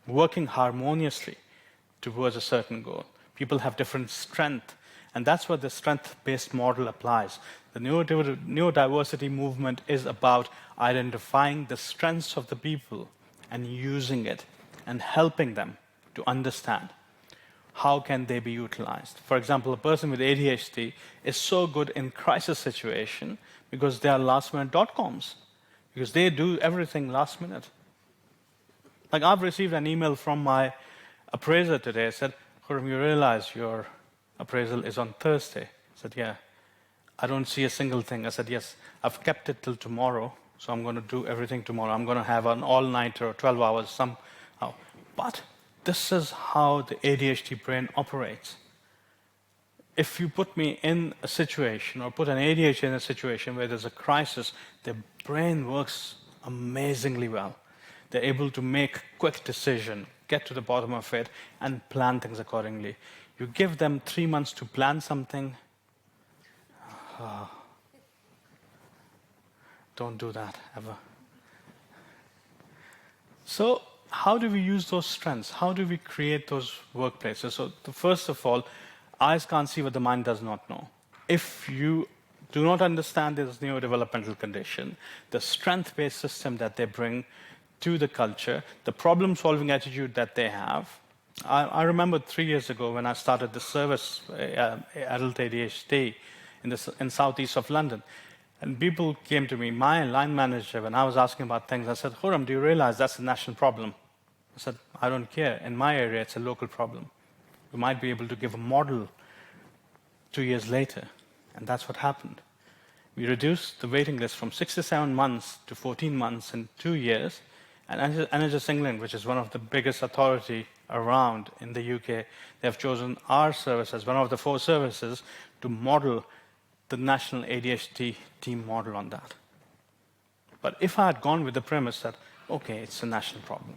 working harmoniously towards a certain goal. People have different strength, and that's where the strength-based model applies. The neurodiversity movement is about identifying the strengths of the people and using it and helping them to understand how can they be utilized. For example, a person with ADHD is so good in crisis situation because they are last-minute .coms, because they do everything last minute. Like, I've received an email from my appraiser today. I said, Khurram, you realize your appraisal is on Thursday? I said, yeah. I don't see a single thing. I said, yes, I've kept it till tomorrow, so I'm going to do everything tomorrow. I'm going to have an all-nighter, 12 hours somehow. But this is how the ADHD brain operates. If you put me in a situation, or put an ADHD in a situation where there's a crisis, the brain works amazingly well. They're able to make quick decision, get to the bottom of it, and plan things accordingly. You give them 3 months to plan something. Don't do that, ever. So, how do we use those strengths? How do we create those workplaces? So, first of all, eyes can't see what the mind does not know. If you do not understand this neurodevelopmental condition, the strength-based system that they bring to the culture, the problem-solving attitude that they have. I remember 3 years ago when I started the service, adult ADHD, in southeast of London. And people came to me, my line manager, when I was asking about things, I said, Khurram, do you realize that's a national problem? I said, I don't care. In my area, it's a local problem. We might be able to give a model 2 years later. And that's what happened. We reduced the waiting list from 6 to 7 months to 14 months in 2 years. And NHS England, which is one of the biggest authority around in the UK, they have chosen our service as one of the 4 services to model the national ADHD team model on that. But if I had gone with the premise that, okay, it's a national problem,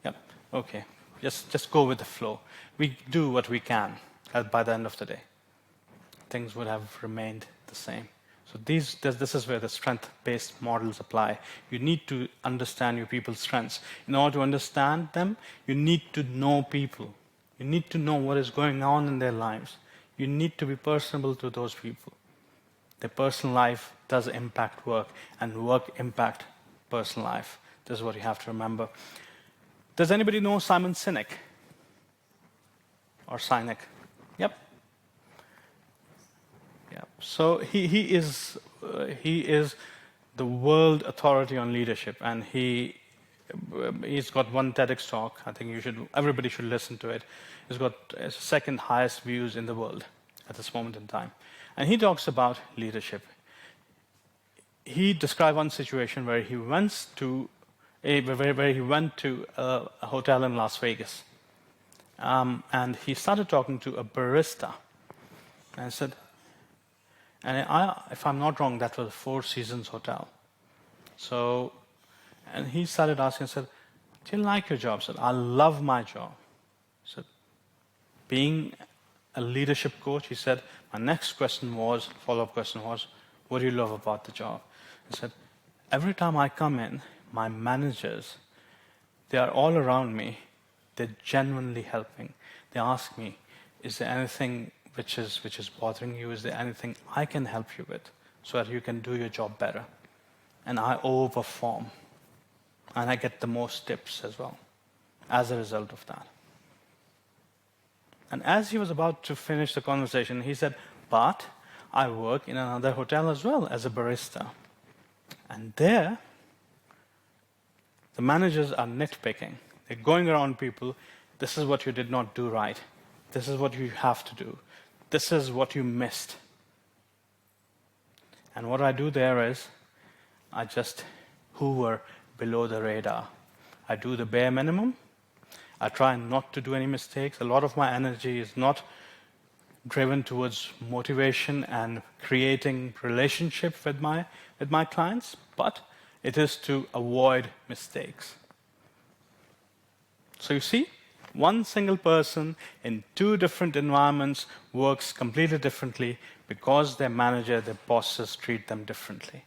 yep, okay, just go with the flow. We do what we can by the end of the day. Things would have remained the same. So this is where the strength-based models apply. You need to understand your people's strengths. In order to understand them, you need to know people. You need to know what is going on in their lives. You need to be personable to those people. Their personal life does impact work, and work impact personal life. This is what you have to remember. Does anybody know Simon Sinek? Or Sinek? Yep. Yeah. So he is the world authority on leadership, and he's got one TEDx talk. I think everybody should listen to it. He's got second highest views in the world at this moment in time, and he talks about leadership. He described one situation where he went to a hotel in Las Vegas, and he started talking to a barista, and I said. And if I'm not wrong, that was a 4 Seasons hotel. So, and he started asking, I said, do you like your job? I said, I love my job. I said, being a leadership coach, he said, my next follow-up question was, what do you love about the job? I said, every time I come in, my managers, they are all around me. They're genuinely helping. They ask me, is there anything which is bothering you? Is there anything I can help you with so that you can do your job better? And I overperform. And I get the most tips as well as a result of that. And as he was about to finish the conversation, he said, but I work in another hotel as well as a barista. And there, the managers are nitpicking. They're going around people, this is what you did not do right. This is what you have to do. This is what you missed. And what I do there is, I just hover below the radar. I do the bare minimum. I try not to do any mistakes. A lot of my energy is not driven towards motivation and creating relationship with my clients, but it is to avoid mistakes. So you see, one single person in 2 different environments works completely differently, because their manager, their bosses treat them differently.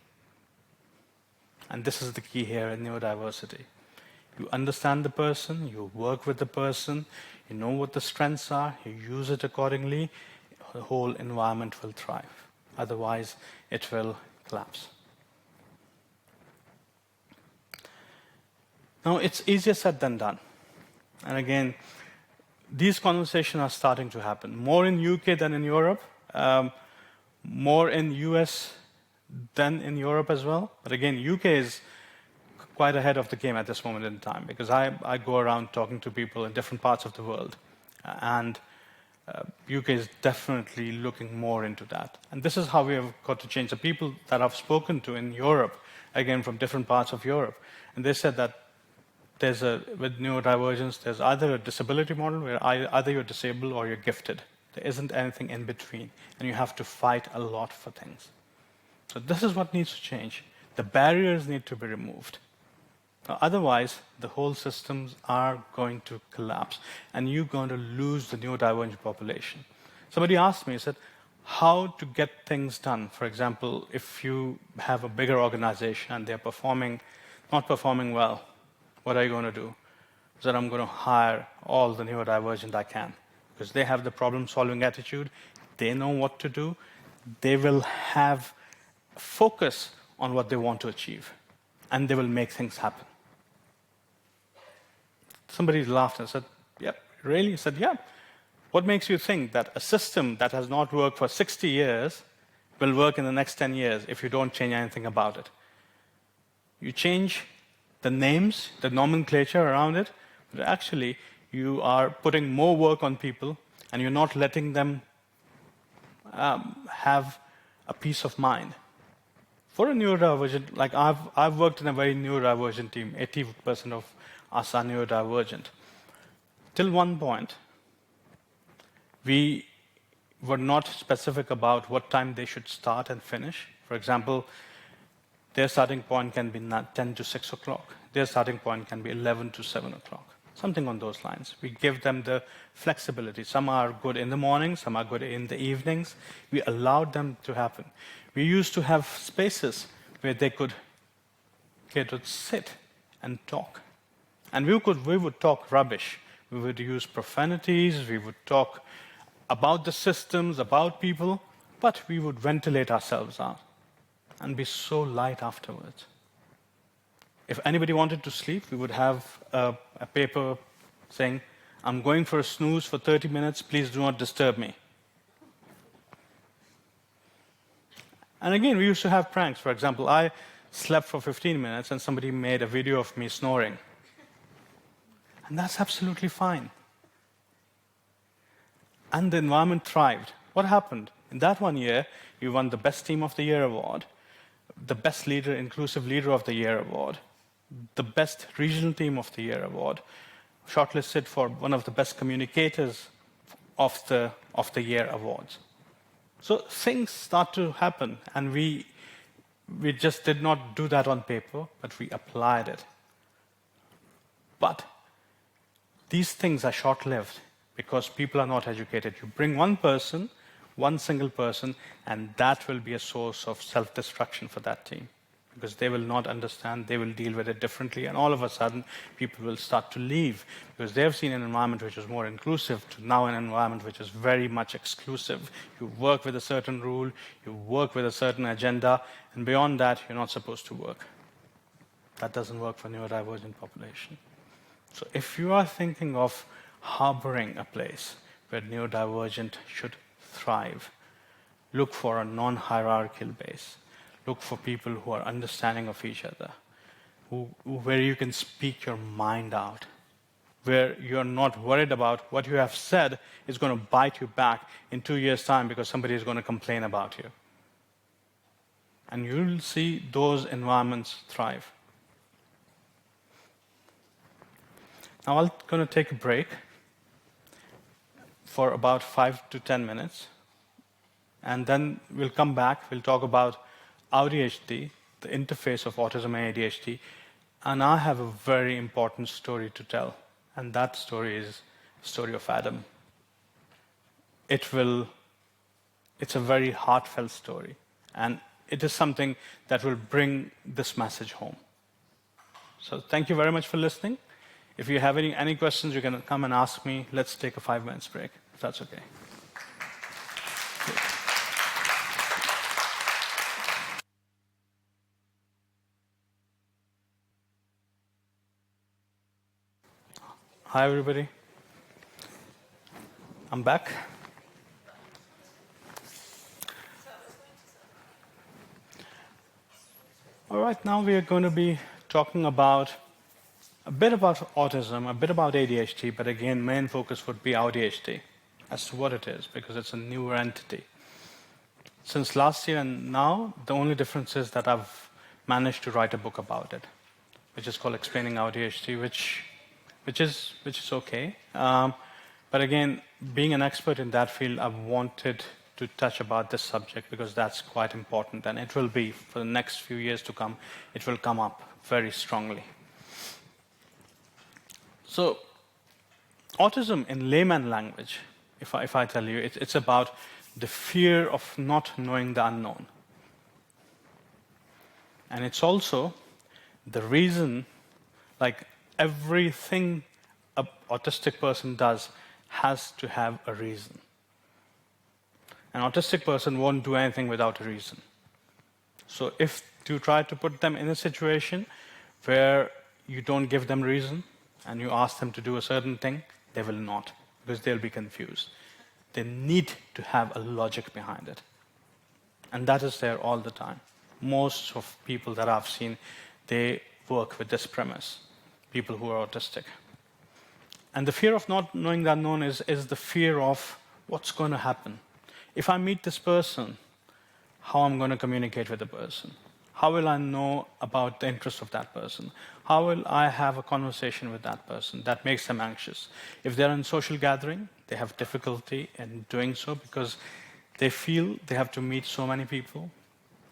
And this is the key here in neurodiversity. You understand the person, you work with the person, you know what the strengths are, you use it accordingly, the whole environment will thrive. Otherwise, it will collapse. Now, it's easier said than done. And again, these conversations are starting to happen. More in UK than in Europe, more in US than in Europe as well. But again, UK is quite ahead of the game at this moment in time, because I go around talking to people in different parts of the world. And UK is definitely looking more into that. And this is how we have got to change. The people that I've spoken to in Europe, again from different parts of Europe, and they said that with neurodivergence, there's either a disability model where either you're disabled or you're gifted. There isn't anything in between, and you have to fight a lot for things. So this is what needs to change. The barriers need to be removed. Otherwise, the whole systems are going to collapse, and you're going to lose the neurodivergent population. Somebody asked me, said, how to get things done? For example, if you have a bigger organization and they're not performing well, what are you going to do? I said, I'm going to hire all the neurodivergent I can, because they have the problem-solving attitude, they know what to do, they will have focus on what they want to achieve, and they will make things happen. Somebody laughed and said, yep, really? I said, yeah. What makes you think that a system that has not worked for 60 years will work in the next 10 years if you don't change anything about it? You change the names, the nomenclature around it, but actually you are putting more work on people and you're not letting them have a peace of mind. For a neurodivergent, like I've worked in a very neurodivergent team, 80% of us are neurodivergent. Till one point, we were not specific about what time they should start and finish. For example, their starting point can be 10 to 6 o'clock. Their starting point can be 11 to 7 o'clock. Something on those lines. We give them the flexibility. Some are good in the morning, some are good in the evenings. We allowed them to happen. We used to have spaces where they could sit and talk. And we would talk rubbish. We would use profanities, we would talk about the systems, about people, but we would ventilate ourselves out and be so light afterwards. If anybody wanted to sleep, we would have a paper saying, I'm going for a snooze for 30 minutes, please do not disturb me. And again, we used to have pranks. For example, I slept for 15 minutes and somebody made a video of me snoring. And that's absolutely fine. And the environment thrived. What happened? In that 1 year, we won the Best Team of the Year award, the Best Leader, Inclusive Leader of the Year award, the Best Regional Team of the Year award, shortlisted for one of the Best Communicators of the Year awards. So things start to happen, and we just did not do that on paper, but we applied it. But these things are short-lived because people are not educated. You bring one person, one single person, and that will be a source of self-destruction for that team, because they will not understand, they will deal with it differently, and all of a sudden people will start to leave because they've seen an environment which is more inclusive to now an environment which is very much exclusive. You work with a certain rule, you work with a certain agenda, and beyond that you're not supposed to work. That doesn't work for neurodivergent population. So if you are thinking of harboring a place where neurodivergent should thrive, look for a non-hierarchical base. Look for people who are understanding of each other, where you can speak your mind out, where you're not worried about what you have said is going to bite you back in 2 years' time because somebody is going to complain about you. And you'll see those environments thrive. Now I'm going to take a break for about 5 to 10 minutes. And then we'll come back, we'll talk about AuDHD, the interface of autism and ADHD, and I have a very important story to tell, and that story is the story of Adam. It will it's a very heartfelt story. And it is something that will bring this message home. So thank you very much for listening. If you have any questions, you can come and ask me. Let's take a 5 minutes break, if that's okay. Hi, everybody. I'm back. All right, now we are going to be talking about a bit about autism, a bit about ADHD, but again, main focus would be AuDHD as to what it is, because it's a newer entity. Since last year and now, the only difference is that I've managed to write a book about it, which is called Explaining AuDHD, which is okay. But again, being an expert in that field, I've wanted to touch about this subject because that's quite important, and it will be, for the next few years to come, it will come up very strongly. So, autism in layman language, if I tell you, it's about the fear of not knowing the unknown. And it's also the reason, like everything an autistic person does has to have a reason. An autistic person won't do anything without a reason. So if you try to put them in a situation where you don't give them reason and you ask them to do a certain thing, they will not, because they'll be confused. They need to have a logic behind it. And that is there all the time. Most of people that I've seen, they work with this premise, people who are autistic. And the fear of not knowing the unknown is the fear of what's going to happen. If I meet this person, how I'm going to communicate with the person? How will I know about the interest of that person? How will I have a conversation with that person? That makes them anxious. If they're in social gathering, they have difficulty in doing so because they feel they have to meet so many people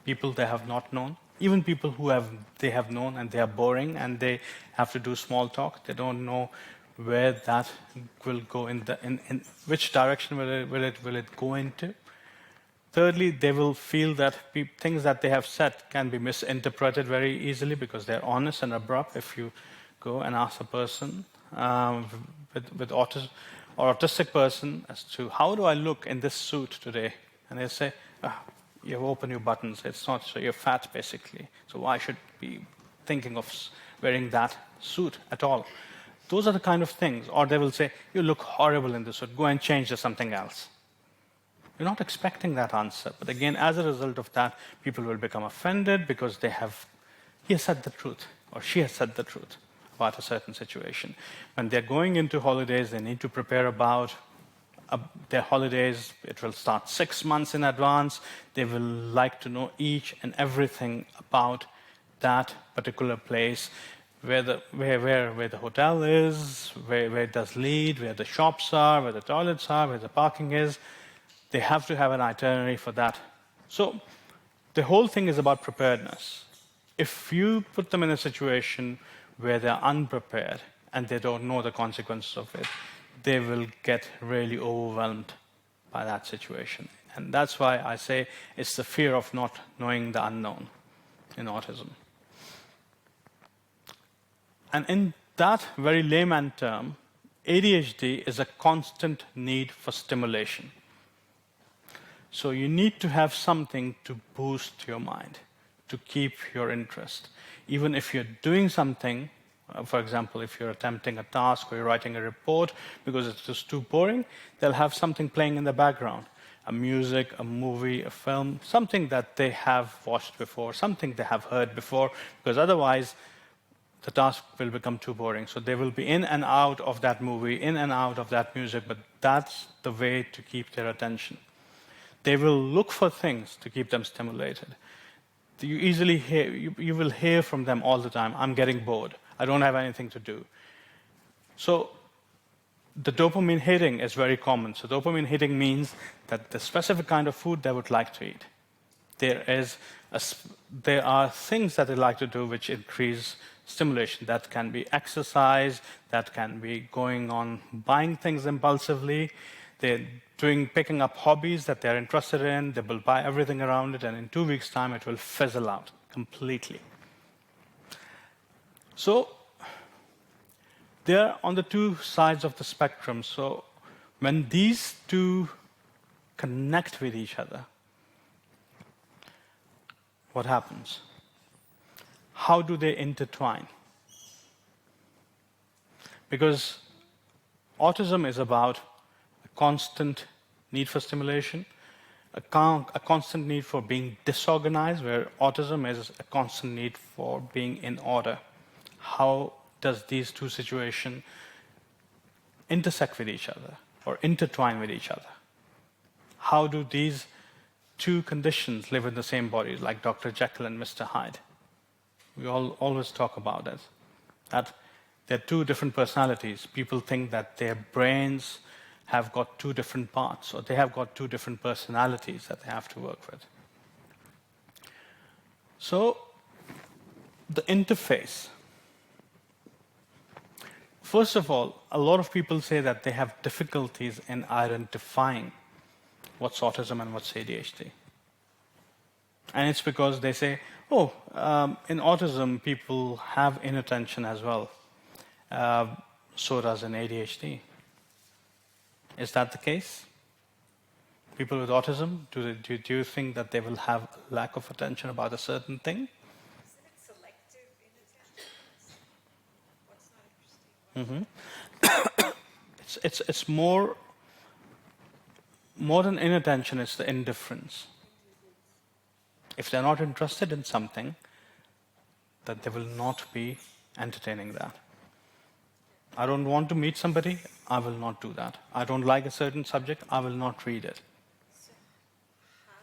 they have not known, even people who they have known and they are boring and they have to do small talk. They don't know where that will go in which direction will it go into. Thirdly, they will feel that things that they have said can be misinterpreted very easily because they're honest and abrupt. If you go and ask a person with autism or autistic person as to how do I look in this suit today, and they say, you open your buttons. It's not so you're fat basically. So why should be thinking of wearing that suit at all? Those are the kind of things. Or they will say, you look horrible in this suit. Go and change to something else. You're not expecting that answer. But again, as a result of that, people will become offended because he has said the truth or she has said the truth about a certain situation. When they're going into holidays, they need to prepare about their holidays. It will start 6 months in advance. They will like to know each and everything about that particular place, where the hotel is, where it does lead, where the shops are, where the toilets are, where the parking is. They have to have an itinerary for that. So the whole thing is about preparedness. If you put them in a situation where they're unprepared and they don't know the consequences of it, they will get really overwhelmed by that situation. And that's why I say it's the fear of not knowing the unknown in autism. And in that very layman term, ADHD is a constant need for stimulation. So you need to have something to boost your mind, to keep your interest. Even if you're doing something, for example, if you're attempting a task or you're writing a report, because it's just too boring, they'll have something playing in the background. A music, a movie, a film, something that they have watched before, something they have heard before, because otherwise the task will become too boring. So they will be in and out of that movie, in and out of that music, but that's the way to keep their attention. They will look for things to keep them stimulated. You easily hear, you will hear from them all the time, I'm getting bored, I don't have anything to do. So the dopamine hitting is very common. So dopamine hitting means that the specific kind of food they would like to eat. There are things that they like to do which increase stimulation. That can be exercise, that can be going on buying things impulsively, they're picking up hobbies that they're interested in, they will buy everything around it, and in 2 weeks' time it will fizzle out completely. So they're on the two sides of the spectrum. So when these two connect with each other, what happens? How do they intertwine? Because autism is about a constant need for stimulation, a constant need for being disorganized, where autism is a constant need for being in order. How does these two situations intersect with each other or intertwine with each other? How do these two conditions live in the same body, like Dr. Jekyll and Mr. Hyde? We always talk about it, that they're two different personalities. People think that their brains have got two different parts, or they have got two different personalities that they have to work with. So, the interface. First of all, a lot of people say that they have difficulties in identifying what's autism and what's ADHD. And it's because they say, oh, in autism, people have inattention as well. So does in ADHD. Is that the case? People with autism, do you think that they will have a lack of attention about a certain thing? It's more than inattention, it's the indifference. If they're not interested in something, that they will not be entertaining that. I don't want to meet somebody, I will not do that. I don't like a certain subject, I will not read it. So how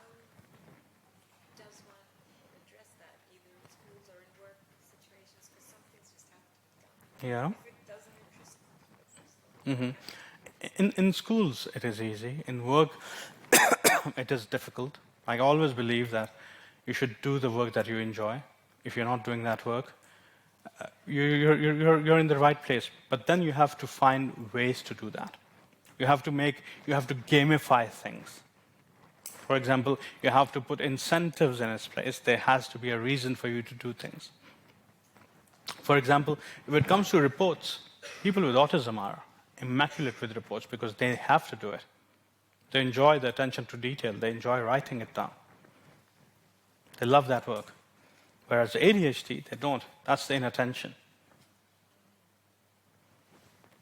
does one address that, either in schools or in work situations, because some things just have to be done? Yeah. If it doesn't interest them. In schools, it is easy. In work, it is difficult. I always believe that you should do the work that you enjoy. If you're not doing that work, you're in the right place. But then you have to find ways to do that. You have to gamify things. For example, you have to put incentives in its place. There has to be a reason for you to do things. For example, if it comes to reports, people with autism are immaculate with reports because they have to do it. They enjoy the attention to detail. They enjoy writing it down. They love that work. Whereas ADHD, they don't. That's the inattention.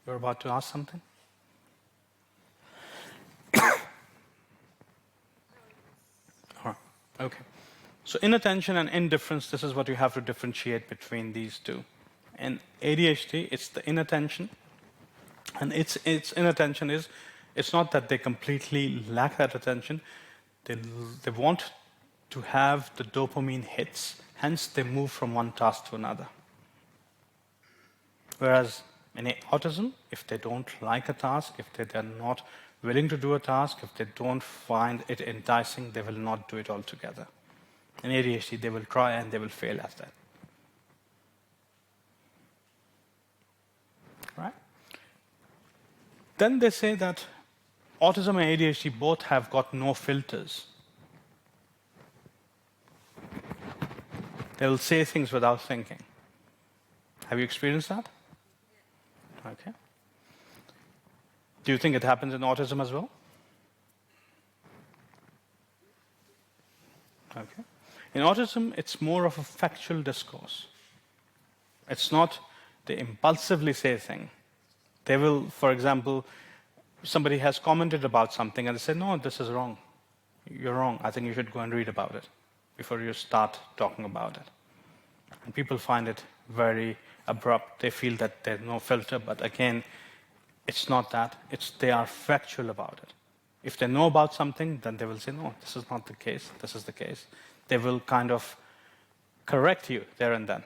You're about to ask something? Okay. So inattention and indifference, this is what you have to differentiate between these two. In ADHD, it's the inattention. And its inattention is, it's not that they completely lack that attention. They want to have the dopamine hits. Hence, they move from one task to another. Whereas in autism, if they don't like a task, if they're not willing to do a task, if they don't find it enticing, they will not do it altogether. In ADHD, they will try and they will fail at that. Right? Then they say that autism and ADHD both have got no filters. They will say things without thinking. Have you experienced that? Okay. Do you think it happens in autism as well? Okay. In autism, it's more of a factual discourse. It's not they impulsively say a thing. They will, for example, somebody has commented about something and they say, no, this is wrong. You're wrong. I think you should go and read about it before you start talking about it. And people find it very abrupt. They feel that there's no filter, but again, it's not that. They are factual about it. If they know about something, then they will say, no, this is not the case. This is the case. They will kind of correct you there and then.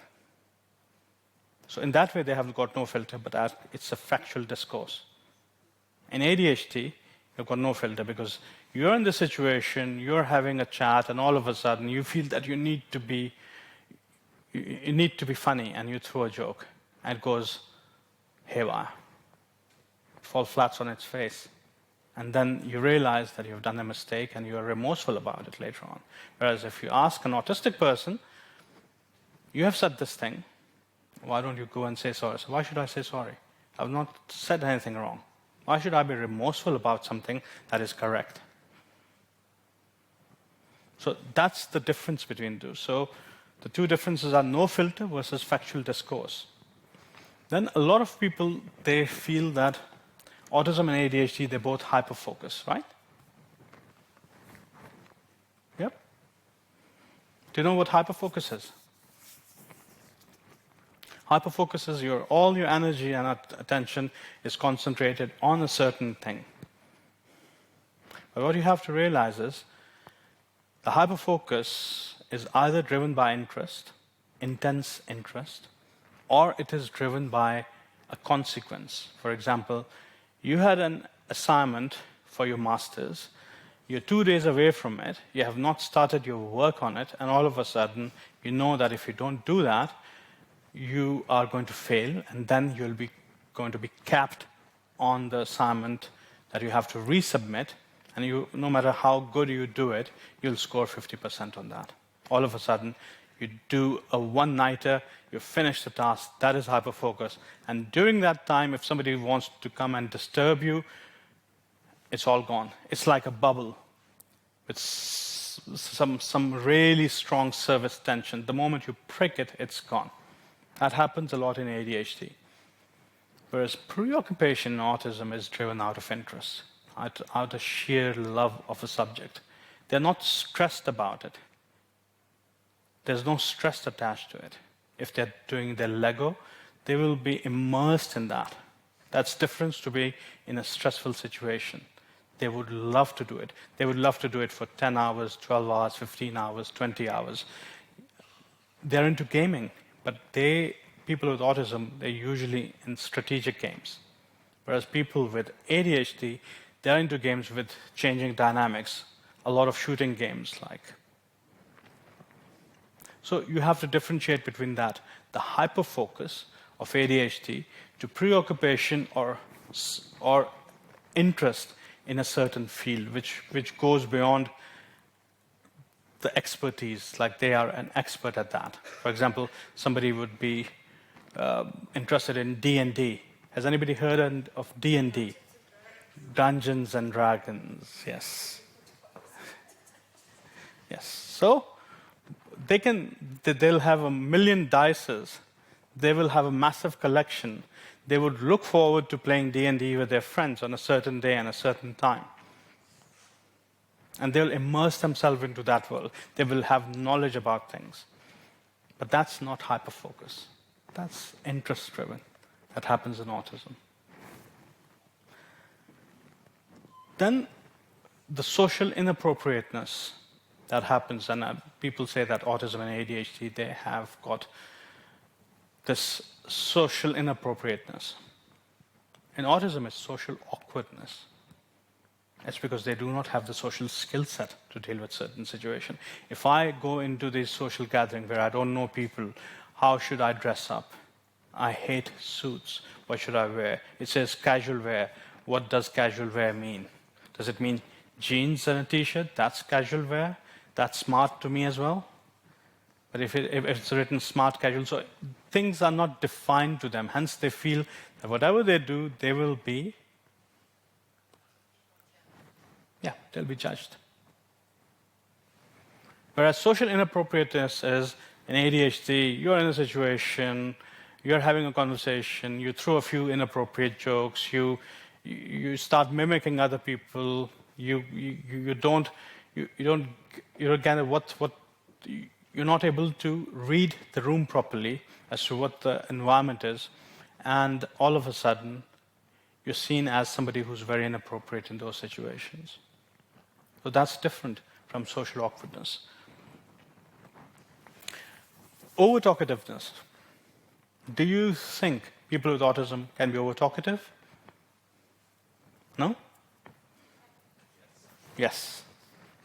So in that way, they have got no filter, but it's a factual discourse. In ADHD, you've got no filter because you're in the situation, you're having a chat, and all of a sudden you feel that you need to be funny, and you throw a joke, and it goes haywire. It falls flat on its face, And then you realize that you've done a mistake and you are remorseful about it later on. Whereas if you ask an autistic person, you have said this thing, why don't you go and say sorry? So why should I say sorry? I've not said anything wrong. Why should I be remorseful about something that is correct? So that's the difference between those. So the two differences are no filter versus factual discourse. Then a lot of people, they feel that autism and ADHD, they're both hyperfocus, right? Yep. Do you know what hyperfocus is? Hyperfocus is all your energy and attention is concentrated on a certain thing. But what you have to realize is the hyperfocus is either driven by interest, intense interest, or it is driven by a consequence. For example, you had an assignment for your master's, you're 2 days away from it, you have not started your work on it, and all of a sudden, you know that if you don't do that, you are going to fail, and then you'll be going to be capped on the assignment that you have to resubmit, and no matter how good you do it, you'll score 50% on that. All of a sudden, you do a one-nighter, you finish the task, that is hyperfocus. And during that time, if somebody wants to come and disturb you, it's all gone. It's like a bubble with some really strong service tension. The moment you prick it, it's gone. That happens a lot in ADHD. Whereas preoccupation in autism is driven out of interest, out of sheer love of a subject. They're not stressed about it. There's no stress attached to it. If they're doing their Lego, they will be immersed in that. That's different to be in a stressful situation. They would love to do it. They would love to do it for 10 hours, 12 hours, 15 hours, 20 hours. They're into gaming. But people with autism, they're usually in strategic games. Whereas people with ADHD, they're into games with changing dynamics. A lot of shooting games like. So you have to differentiate between that, the hyperfocus of ADHD to preoccupation or interest in a certain field, which goes beyond the expertise, like they are an expert at that. For example, somebody would be interested in D&D. Has anybody heard of D&D? Dungeons and Dragons, yes. Yes, so they'll have 1 million dices. They will have a massive collection. They would look forward to playing D&D with their friends on a certain day and a certain time. And they'll immerse themselves into that world. They will have knowledge about things. But that's not hyperfocus. That's interest-driven. That happens in autism. Then the social inappropriateness that happens, and people say that autism and ADHD, they have got this social inappropriateness. In autism, it's social awkwardness. It's because they do not have the social skill set to deal with certain situations. If I go into this social gathering where I don't know people, how should I dress up? I hate suits. What should I wear? It says casual wear. What does casual wear mean? Does it mean jeans and a t-shirt? That's casual wear? That's smart to me as well? But if it's written smart casual, so things are not defined to them. Hence, they feel that whatever they do, they will be, they'll be judged. Whereas social inappropriateness is in ADHD, you're in a situation, you're having a conversation, you throw a few inappropriate jokes, you start mimicking other people, you're not able to read the room properly as to what the environment is, and all of a sudden, you're seen as somebody who's very inappropriate in those situations. So that's different from social awkwardness. Over-talkativeness. Do you think people with autism can be over-talkative? No? Yes.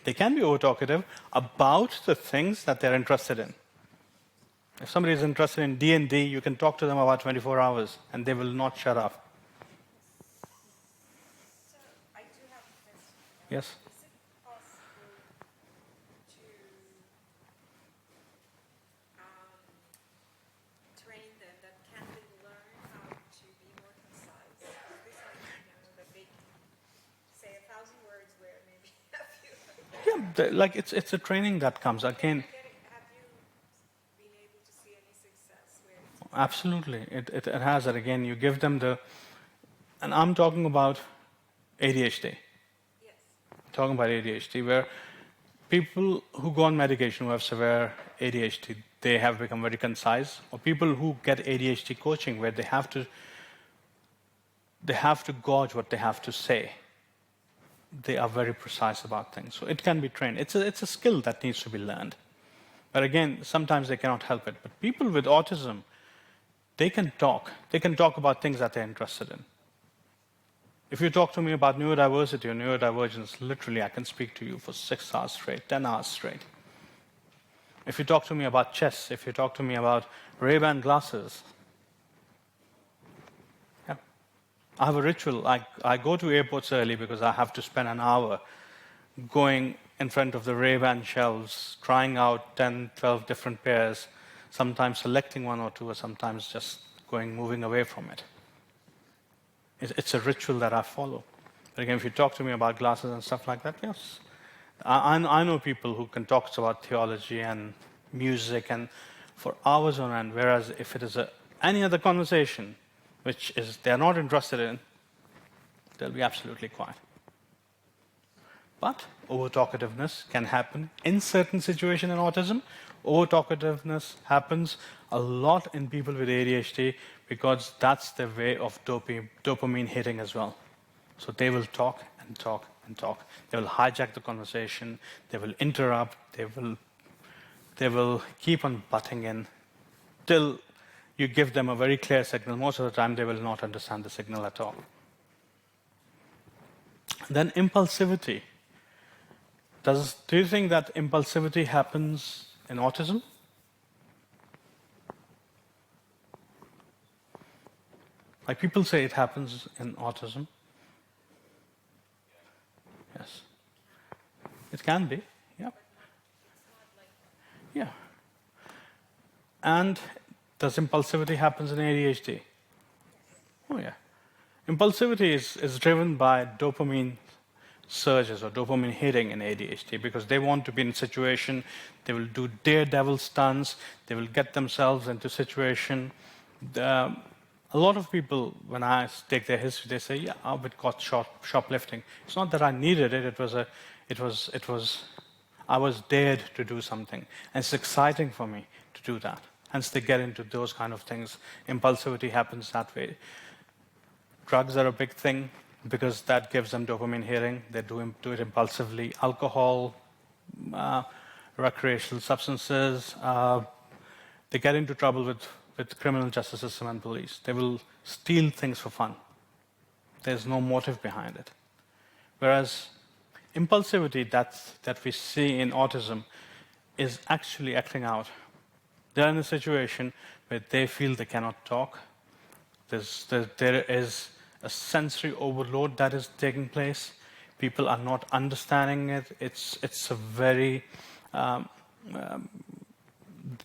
They can be over-talkative about the things that they're interested in. If somebody is interested in D&D, you can talk to them about 24 hours, and they will not shut up. So I do have Yes? Is it possible to train them that can they learn how to be more concise? This are, that they say 1,000 words where maybe a few. Yeah, like it's a training that comes. Again, Have you been able to see any success where it's absolutely. It has that. Again, you give them the... And I'm talking about ADHD. yes. Talking about ADHD, where people who go on medication who have severe ADHD, they have become very concise. Or people who get ADHD coaching, where they have to gauge what they have to say. They are very precise about things. So it can be trained. It's a skill that needs to be learned. But again, sometimes they cannot help it. But people with autism, they can talk. They can talk about things that they're interested in. If you talk to me about neurodiversity or neurodivergence, literally I can speak to you for 6 hours straight, 10 hours straight. If you talk to me about chess, if you talk to me about Ray-Ban glasses, yeah. I have a ritual. I go to airports early because I have to spend an hour going in front of the Ray-Ban shelves, trying out 10, 12 different pairs, sometimes selecting one or two, or sometimes just moving away from it. It's a ritual that I follow. But again, if you talk to me about glasses and stuff like that, yes. I know people who can talk about theology and music and for hours on end, whereas if it is any other conversation, which is they're not interested in, they'll be absolutely quiet. But over-talkativeness can happen in certain situations in autism. Over-talkativeness happens a lot in people with ADHD because that's their way of dopamine hitting as well. So they will talk and talk and talk. They will hijack the conversation. They will interrupt. They will keep on butting in till you give them a very clear signal. Most of the time, they will not understand the signal at all. Then impulsivity. Do you think that impulsivity happens in autism? Like people say it happens in autism. Yes. It can be, yeah. Yeah. And does impulsivity happens in ADHD? Oh yeah. Impulsivity is driven by dopamine surges or dopamine hitting in ADHD because they want to be in a situation, they will do daredevil stunts, they will get themselves into a situation. A lot of people, when I take their history, they say, yeah, I've been caught shoplifting. It's not that I needed it, I was dared to do something. And it's exciting for me to do that. Hence they get into those kind of things. Impulsivity happens that way. Drugs are a big thing because that gives them dopamine hitting. They do it impulsively. Alcohol, recreational substances. They get into trouble with criminal justice system and police. They will steal things for fun. There's no motive behind it. Whereas impulsivity that we see in autism is actually acting out. They're in a situation where they feel they cannot talk. There is a sensory overload that is taking place. People are not understanding it. It's a very...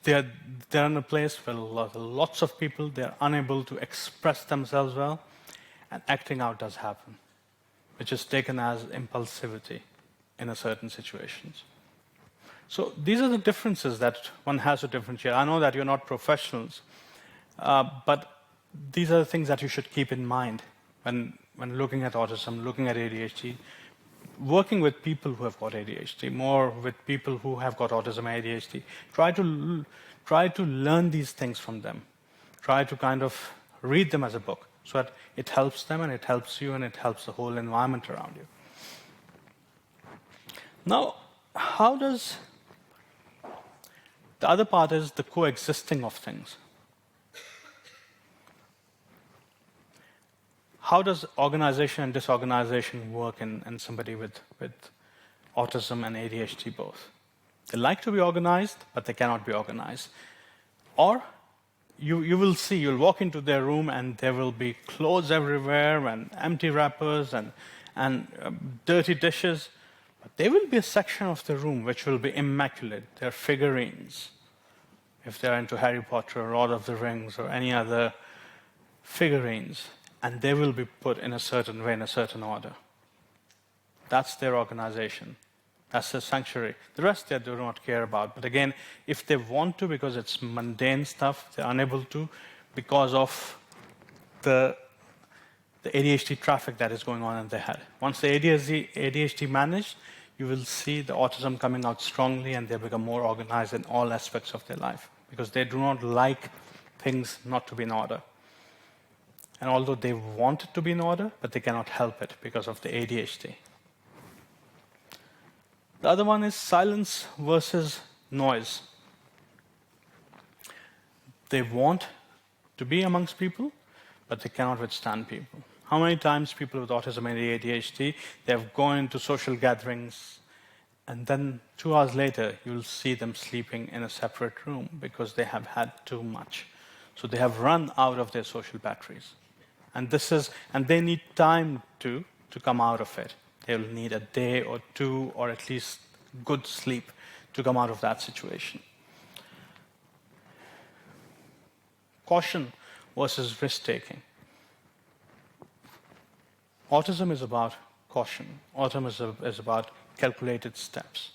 they're in a place where lots of people, they're unable to express themselves well, and acting out does happen, which is taken as impulsivity in a certain situations. So these are the differences that one has to differentiate. I know that you're not professionals, but these are the things that you should keep in mind when looking at autism, looking at ADHD, working with people who have got ADHD, more with people who have got autism and ADHD. Try to learn these things from them. Try to kind of read them as a book so that it helps them and it helps you and it helps the whole environment around you. Now, how does... The other part is the coexisting of things. How does organization and disorganization work in somebody with autism and ADHD both? They like to be organized, but they cannot be organized. Or you will see, you'll walk into their room and there will be clothes everywhere and empty wrappers and dirty dishes. But there will be a section of the room which will be immaculate. They're figurines. If they're into Harry Potter or Lord of the Rings or any other figurines, and they will be put in a certain way, in a certain order. That's their organization. That's their sanctuary. The rest they do not care about. But again, if they want to, because it's mundane stuff, they're unable to because of the ADHD traffic that is going on in their head. Once the ADHD managed, you will see the autism coming out strongly and they become more organized in all aspects of their life because they do not like things not to be in order. And although they want it to be in order, but they cannot help it because of the ADHD. The other one is silence versus noise. They want to be amongst people, but they cannot withstand people. How many times people with autism and ADHD, they have gone into social gatherings, and then 2 hours later, you'll see them sleeping in a separate room because they have had too much. So they have run out of their social batteries. And they need time to come out of it. They will need a day or two, or at least good sleep to come out of that situation. Caution versus risk-taking. Autism is about caution. Autism is about calculated steps.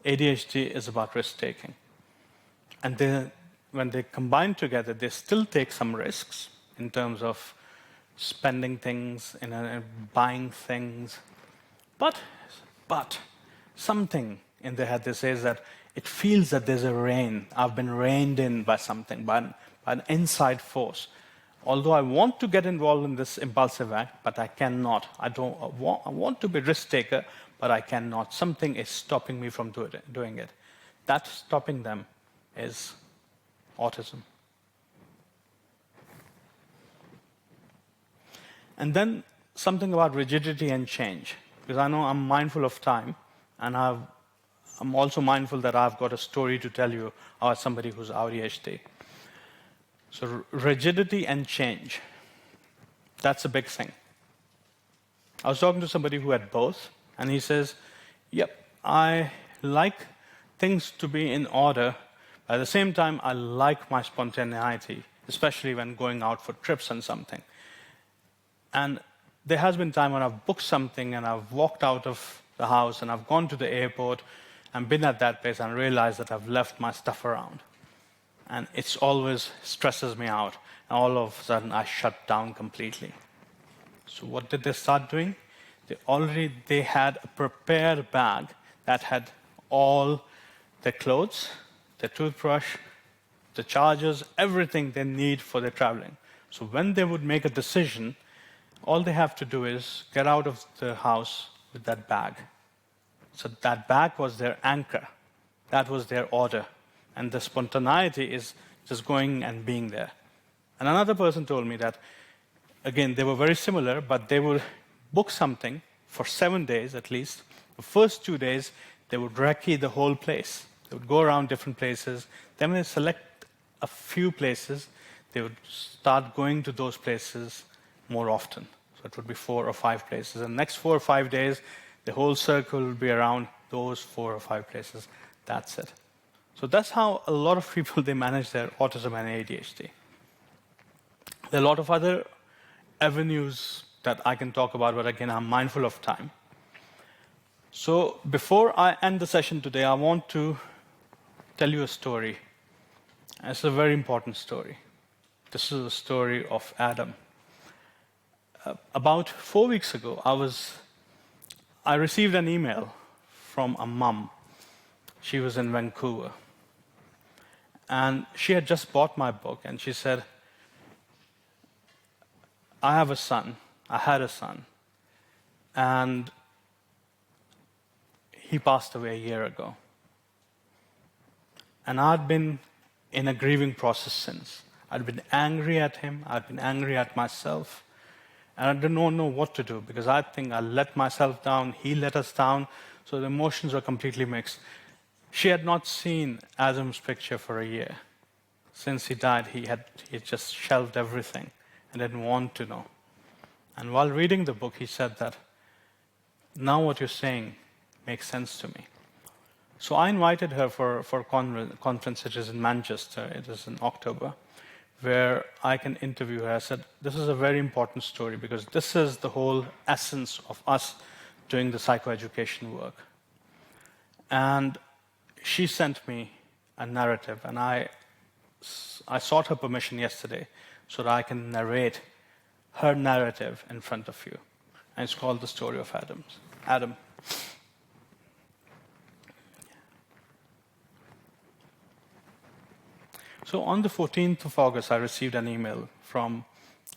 ADHD is about risk-taking. And when they combine together, they still take some risks in terms of spending things, buying things. But something in their head, they say that it feels that there's a rain. I've been reined in by something, by an inside force. Although I want to get involved in this impulsive act, but I cannot. I want to be a risk taker, but I cannot. Something is stopping me from doing it. That stopping them is autism. And then something about rigidity and change. Because I know I'm mindful of time, and I'm also mindful that I've got a story to tell you about somebody who's AuDHD. So rigidity and change, that's a big thing. I was talking to somebody who had both, and he says, yep, I like things to be in order. At the same time, I like my spontaneity, especially when going out for trips and something. And there has been time when I've booked something and I've walked out of the house and I've gone to the airport and been at that place and realized that I've left my stuff around. And it always stresses me out. And all of a sudden, I shut down completely. So what did they start doing? They had a prepared bag that had all their clothes, their toothbrush, the chargers, everything they need for their traveling. So when they would make a decision, all they have to do is get out of the house with that bag. So that bag was their anchor. That was their order. And the spontaneity is just going and being there. And another person told me that, again, they were very similar, but they would book something for 7 days at least. The first 2 days, they would recce the whole place. They would go around different places. Then when they select a few places, they would start going to those places more often. So it would be 4 or 5 places. And the next 4 or 5 days, the whole circle will be around those 4 or 5 places. That's it. So that's how a lot of people, they manage their autism and ADHD. There are a lot of other avenues that I can talk about, but again, I'm mindful of time. So before I end the session today, I want to tell you a story. It's a very important story. This is the story of Adam. About 4 weeks ago, I received an email from a mum. She was in Vancouver. And she had just bought my book, and she said, I had a son, and he passed away a year ago. And I'd been in a grieving process since. I'd been angry at him, I'd been angry at myself, and I didn't know what to do, because I think I let myself down, he let us down, so the emotions were completely mixed. She had not seen Adam's picture for a year. Since he died, he had just shelved everything and didn't want to know. And while reading the book, he said that, now what you're saying make sense to me. So I invited her for a conference, which is in Manchester. It is in October, where I can interview her. I said, this is a very important story because this is the whole essence of us doing the psychoeducation work. And she sent me a narrative, and I sought her permission yesterday so that I can narrate her narrative in front of you. And it's called The Story of Adam. So on the 14th of August, I received an email from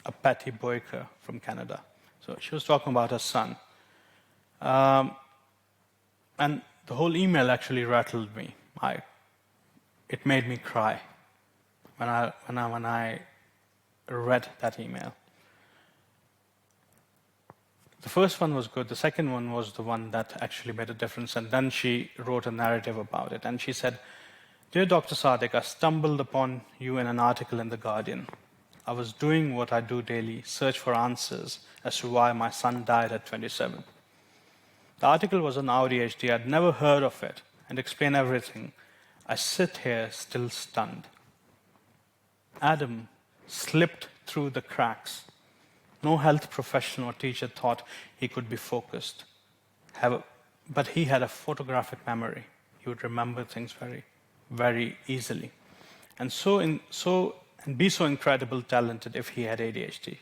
a Patty Boyker from Canada. So she was talking about her son. And the whole email actually rattled me. It made me cry when I read that email. The first one was good. The second one was the one that actually made a difference. And then she wrote a narrative about it. And she said, "Dear Dr. Sadiq, I stumbled upon you in an article in The Guardian. I was doing what I do daily, search for answers as to why my son died at 27. The article was on AuDHD. I'd never heard of it and explained everything. I sit here still stunned. Adam slipped through the cracks. No health professional or teacher thought he could be focused. But he had a photographic memory. He would remember things very, very easily. And be so incredible talented if he had ADHD.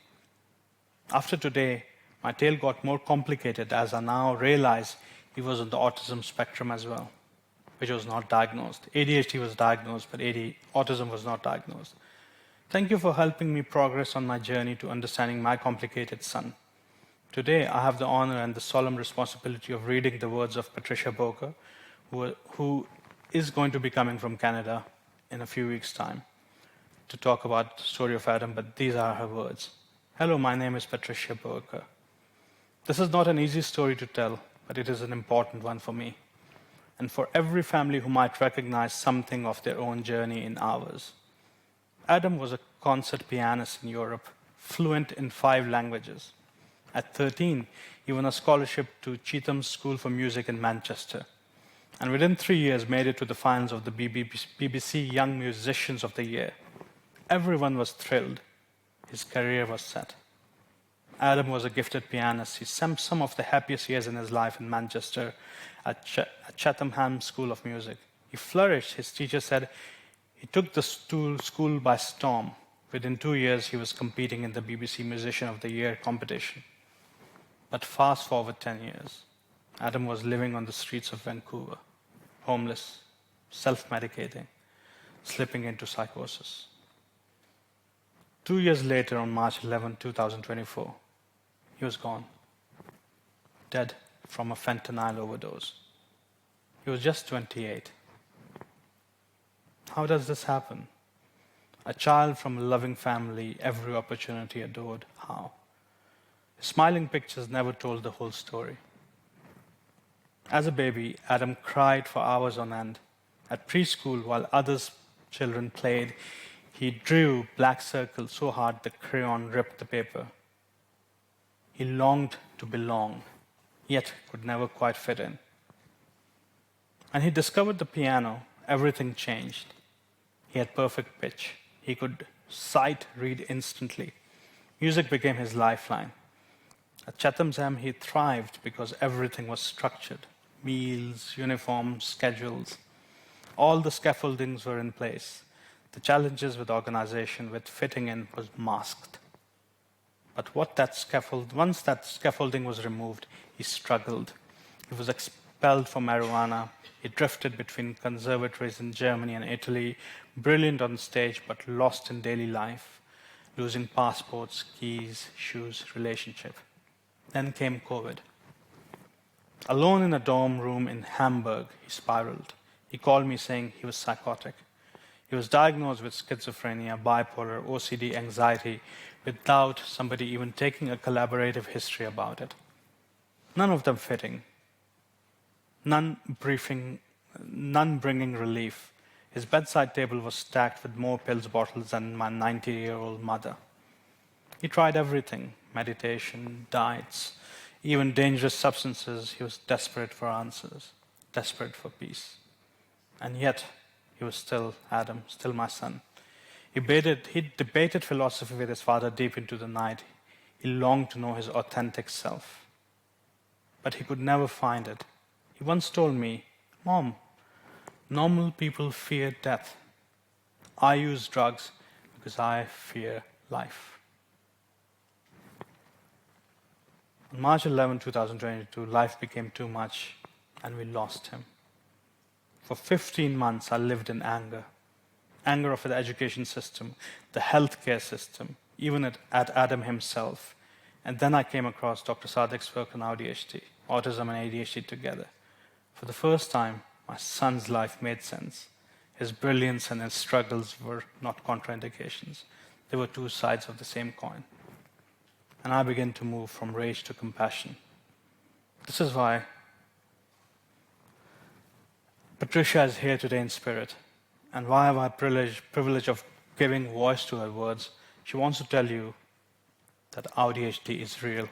After today, my tale got more complicated as I now realize he was on the autism spectrum as well, which was not diagnosed. ADHD was diagnosed, but autism was not diagnosed. Thank you for helping me progress on my journey to understanding my complicated son. Today, I have the honor and the solemn responsibility of reading the words of Patricia Boker, who is going to be coming from Canada in a few weeks' time to talk about the story of Adam, but these are her words. Hello, my name is Patricia Boker. This is not an easy story to tell, but it is an important one for me, and for every family who might recognize something of their own journey in ours. Adam was a concert pianist in Europe, fluent in 5 languages. At 13, he won a scholarship to Chetham's School for Music in Manchester, and within 3 years made it to the finals of the BBC Young Musicians of the Year. Everyone was thrilled. His career was set. Adam was a gifted pianist. He spent some of the happiest years in his life in Manchester at Chatham School of Music. He flourished. His teacher said he took the school by storm. Within 2 years, he was competing in the BBC Musician of the Year competition. But fast forward 10 years, Adam was living on the streets of Vancouver, homeless, self-medicating, slipping into psychosis. 2 years later, on March 11, 2024, he was gone, dead from a fentanyl overdose. He was just 28. How does this happen? A child from a loving family, every opportunity adored. How? His smiling pictures never told the whole story. As a baby, Adam cried for hours on end. At preschool, while other children played, he drew black circles so hard the crayon ripped the paper. He longed to belong, yet could never quite fit in. And he discovered the piano. Everything changed. He had perfect pitch. He could sight read instantly. Music became his lifeline. At Chetham's he thrived because everything was structured. Meals, uniforms, schedules. All the scaffoldings were in place. The challenges with organization, with fitting in, was masked. But once that scaffolding was removed, he struggled. He was expelled for marijuana. He drifted between conservatories in Germany and Italy, brilliant on stage but lost in daily life, losing passports, keys, shoes, relationship. Then came COVID. Alone in a dorm room in Hamburg, he spiraled. He called me saying he was psychotic. He was diagnosed with schizophrenia, bipolar, OCD, anxiety, without somebody even taking a collaborative history about it. None of them fitting. None bringing relief. His bedside table was stacked with more pills bottles than my 90-year-old mother. He tried everything, meditation, diets, even dangerous substances, he was desperate for answers, desperate for peace. And yet, he was still Adam, still my son. He debated philosophy with his father deep into the night. He longed to know his authentic self. But he could never find it. He once told me, "Mom, normal people fear death. I use drugs because I fear life." On March 11, 2022, life became too much and we lost him. For 15 months, I lived in anger. Anger of the education system, the healthcare system, even at Adam himself. And then I came across Dr. Sadiq's work on AuDHD, Autism and ADHD together. For the first time, my son's life made sense. His brilliance and his struggles were not contraindications. They were two sides of the same coin. And I began to move from rage to compassion. This is why Patricia is here today in spirit. And why have I privilege of giving voice to her words? She wants to tell you that AuDHD is real.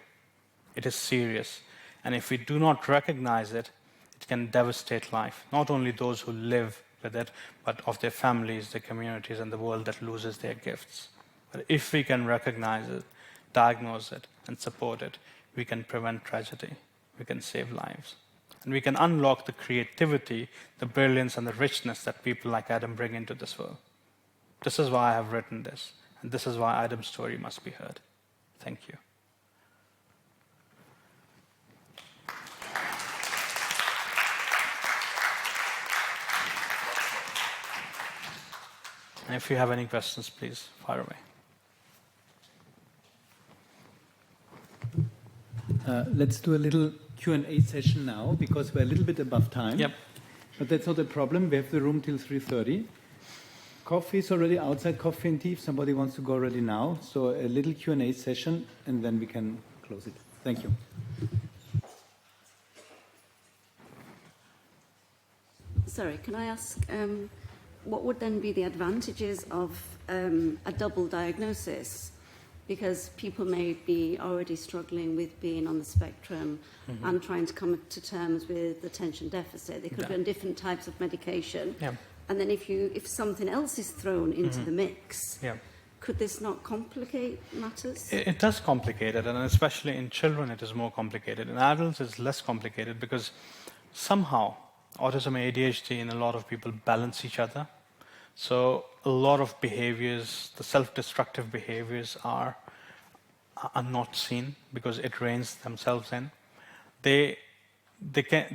It is serious. And if we do not recognize it, it can devastate life. Not only those who live with it, but of their families, their communities, and the world that loses their gifts. But if we can recognize it, diagnose it, and support it, we can prevent tragedy. We can save lives. And we can unlock the creativity, the brilliance, and the richness that people like Adam bring into this world. This is why I have written this, and this is why Adam's story must be heard. Thank you. And if you have any questions, please fire away. Let's do a little Q&A session now, because we're a little bit above time. Yep. But that's not a problem. We have the room till 3:30. Coffee is already outside, coffee and tea, if somebody wants to go already now. So a little Q&A session, and then we can close it. Thank you. Sorry, can I ask, what would then be the advantages of a double diagnosis? Because people may be already struggling with being on the spectrum and trying to come to terms with attention deficit. They could be on different types of medication. Yeah. And then if something else is thrown into the mix, could this not complicate matters? It does complicate it, and especially in children it is more complicated. In adults it's less complicated because somehow autism and ADHD in a lot of people balance each other. So a lot of behaviors, the self-destructive behaviors are not seen because it reins themselves in. They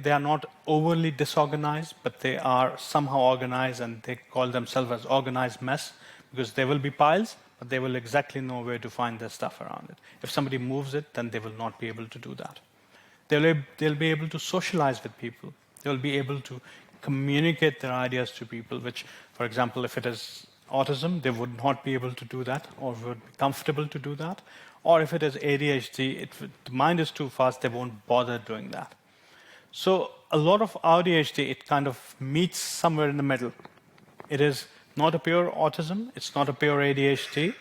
are not overly disorganized, but they are somehow organized, and they call themselves as organized mess because there will be piles, but they will exactly know where to find their stuff around it. If somebody moves it, then they will not be able to do that. They'll be able to socialize with people. They'll be able to communicate their ideas to people, which, for example, if it is autism, they would not be able to do that or would be comfortable to do that. Or if it is ADHD, the mind is too fast, they won't bother doing that. So a lot of AuDHD, it kind of meets somewhere in the middle. It is not a pure autism, it's not a pure ADHD.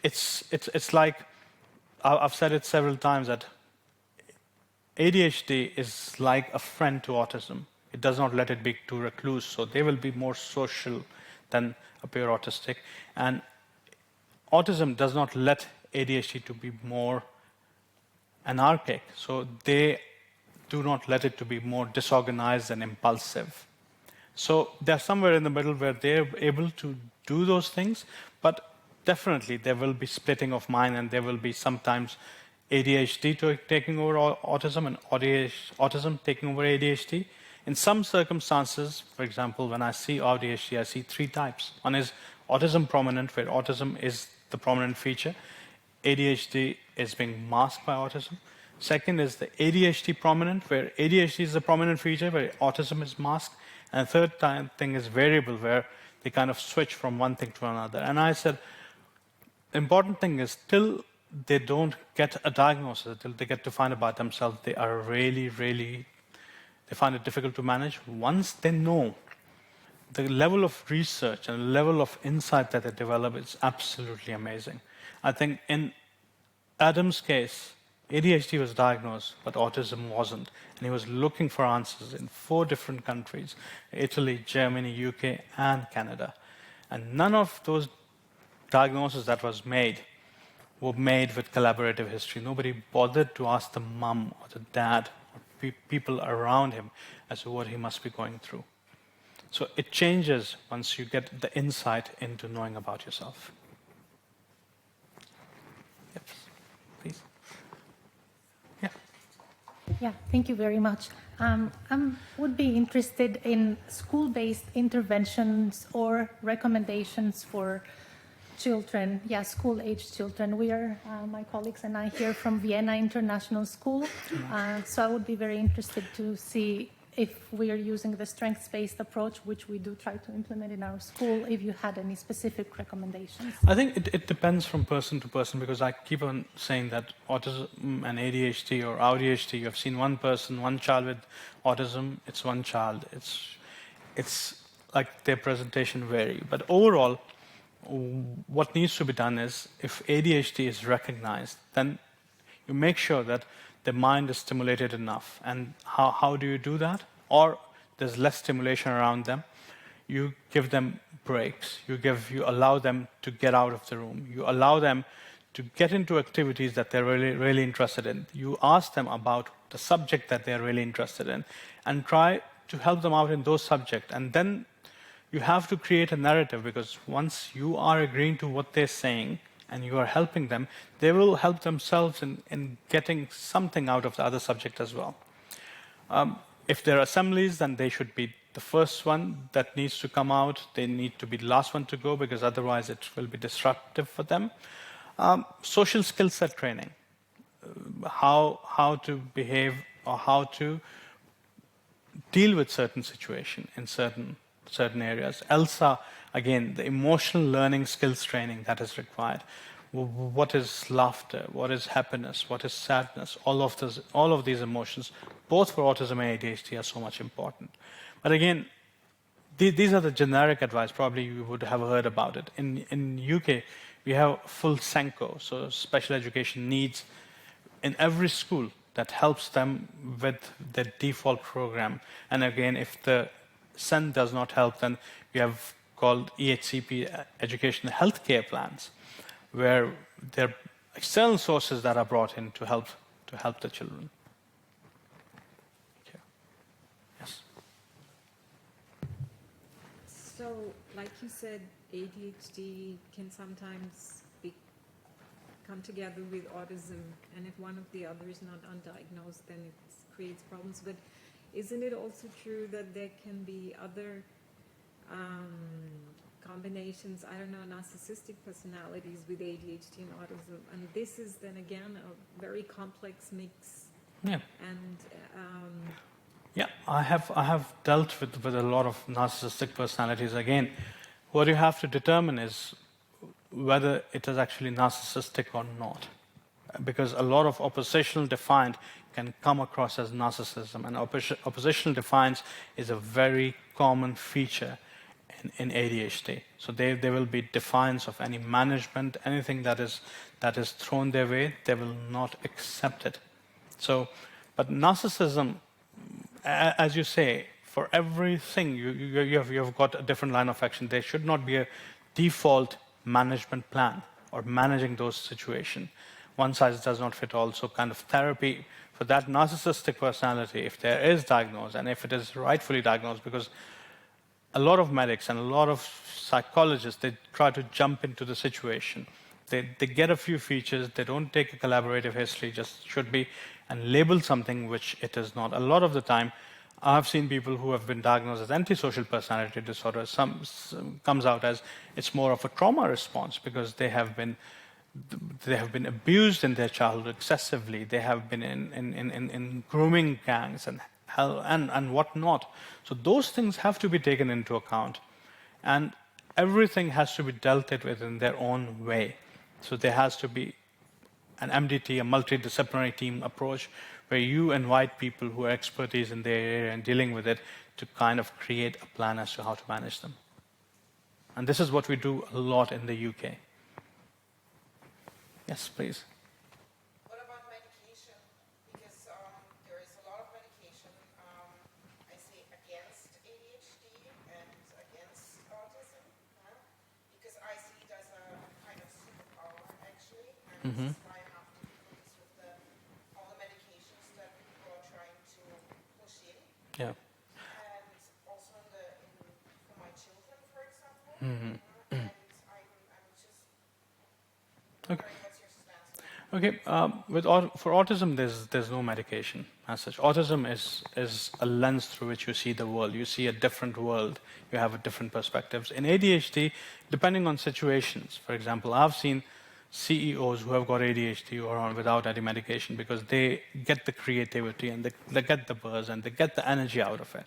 It's like, I've said it several times, that ADHD is like a friend to autism. It does not let it be too recluse, so they will be more social than a pure autistic. And autism does not let ADHD to be more anarchic, so they do not let it to be more disorganized and impulsive. So they're somewhere in the middle where they're able to do those things, but definitely there will be splitting of mind, and there will be sometimes ADHD taking over autism and autism taking over ADHD. In some circumstances, for example, when I see AuDHD, I see three types. One is autism prominent, where autism is the prominent feature. ADHD is being masked by autism. Second is the ADHD prominent, where ADHD is the prominent feature, where autism is masked. And the third thing is variable, where they kind of switch from one thing to another. And I said, the important thing is, till they don't get a diagnosis, till they get to find about themselves, they are really, they find it difficult to manage. Once they know, the level of research and the level of insight that they develop is absolutely amazing. I think in Adam's case, ADHD was diagnosed, but autism wasn't. And he was looking for answers in 4 different countries, Italy, Germany, UK, and Canada. And none of those diagnoses that was made were made with collaborative history. Nobody bothered to ask the mum or the dad or people around him as to what he must be going through. So it changes once you get the insight into knowing about yourself. Yep. Please. Yeah. Yeah, thank you very much. I would be interested in school-based interventions or recommendations for children, school-age children. We are, my colleagues and I, here from Vienna International School, so I would be very interested to see if we are using the strengths-based approach, which we do try to implement in our school, if you had any specific recommendations. I think it depends from person to person, because I keep on saying that autism and ADHD or AuDHD, you have seen one person, one child with autism, it's one child. It's like their presentation vary. But overall, what needs to be done is, if ADHD is recognized, then you make sure that the mind is stimulated enough. And how do you do that? Or there's less stimulation around them. You give them breaks. You allow them to get out of the room. You allow them to get into activities that they're really, really interested in. You ask them about the subject that they're really interested in and try to help them out in those subjects. And then you have to create a narrative, because once you are agreeing to what they're saying and you are helping them, they will help themselves in getting something out of the other subject as well. If there are assemblies, then they should be the first one that needs to come out. They need to be the last one to go, because otherwise it will be disruptive for them. Social skill set training, how to behave or how to deal with certain situations in certain areas. ELSA, again, the emotional learning skills training that is required. What is laughter? What is happiness? What is sadness? All of these emotions, both for autism and ADHD, are so much important. But again, these are the generic advice. Probably you would have heard about it. In UK, we have full SENCO, so special education needs, in every school that helps them with the default program. And again, if the SEN does not help, then we have called EHCP educational healthcare plans, where there are external sources that are brought in to help the children. Yes. So, like you said, ADHD can sometimes come together with autism, and if one of the other is not undiagnosed, then it creates problems. But isn't it also true that there can be other combinations, I don't know, narcissistic personalities with ADHD and autism? And this is then again a very complex mix. Yeah. And yeah, I have dealt with a lot of narcissistic personalities. Again, what you have to determine is whether it is actually narcissistic or not, because a lot of oppositional defiant can come across as narcissism, and oppositional defiance is a very common feature in ADHD. So there will be defiance of any management, anything that is thrown their way, they will not accept it. So, but narcissism, as you say, for everything you've got a different line of action. There should not be a default management plan or managing those situations. One size does not fit all. So kind of therapy for that narcissistic personality, if there is diagnosed and if it is rightfully diagnosed, because a lot of medics and a lot of psychologists, they try to jump into the situation. They get a few features, they don't take a collaborative history, just should be, and label something which it is not. A lot of the time, I've seen people who have been diagnosed as antisocial personality disorder. Some comes out as it's more of a trauma response, because they have been abused in their childhood excessively. They have been in grooming gangs and whatnot. So those things have to be taken into account, and everything has to be dealt with in their own way. So there has to be an MDT, a multidisciplinary team approach, where you invite people who are expertise in their area and dealing with it to kind of create a plan as to how to manage them. And this is what we do a lot in the UK. Yes, please. what about medication? Okay, for autism, there's no medication as such. Autism is a lens through which you see the world. You see a different world. You have a different perspectives. In ADHD, depending on situations, for example, I've seen CEOs who have got ADHD or on without any medication because they get the creativity and they get the buzz and they get the energy out of it.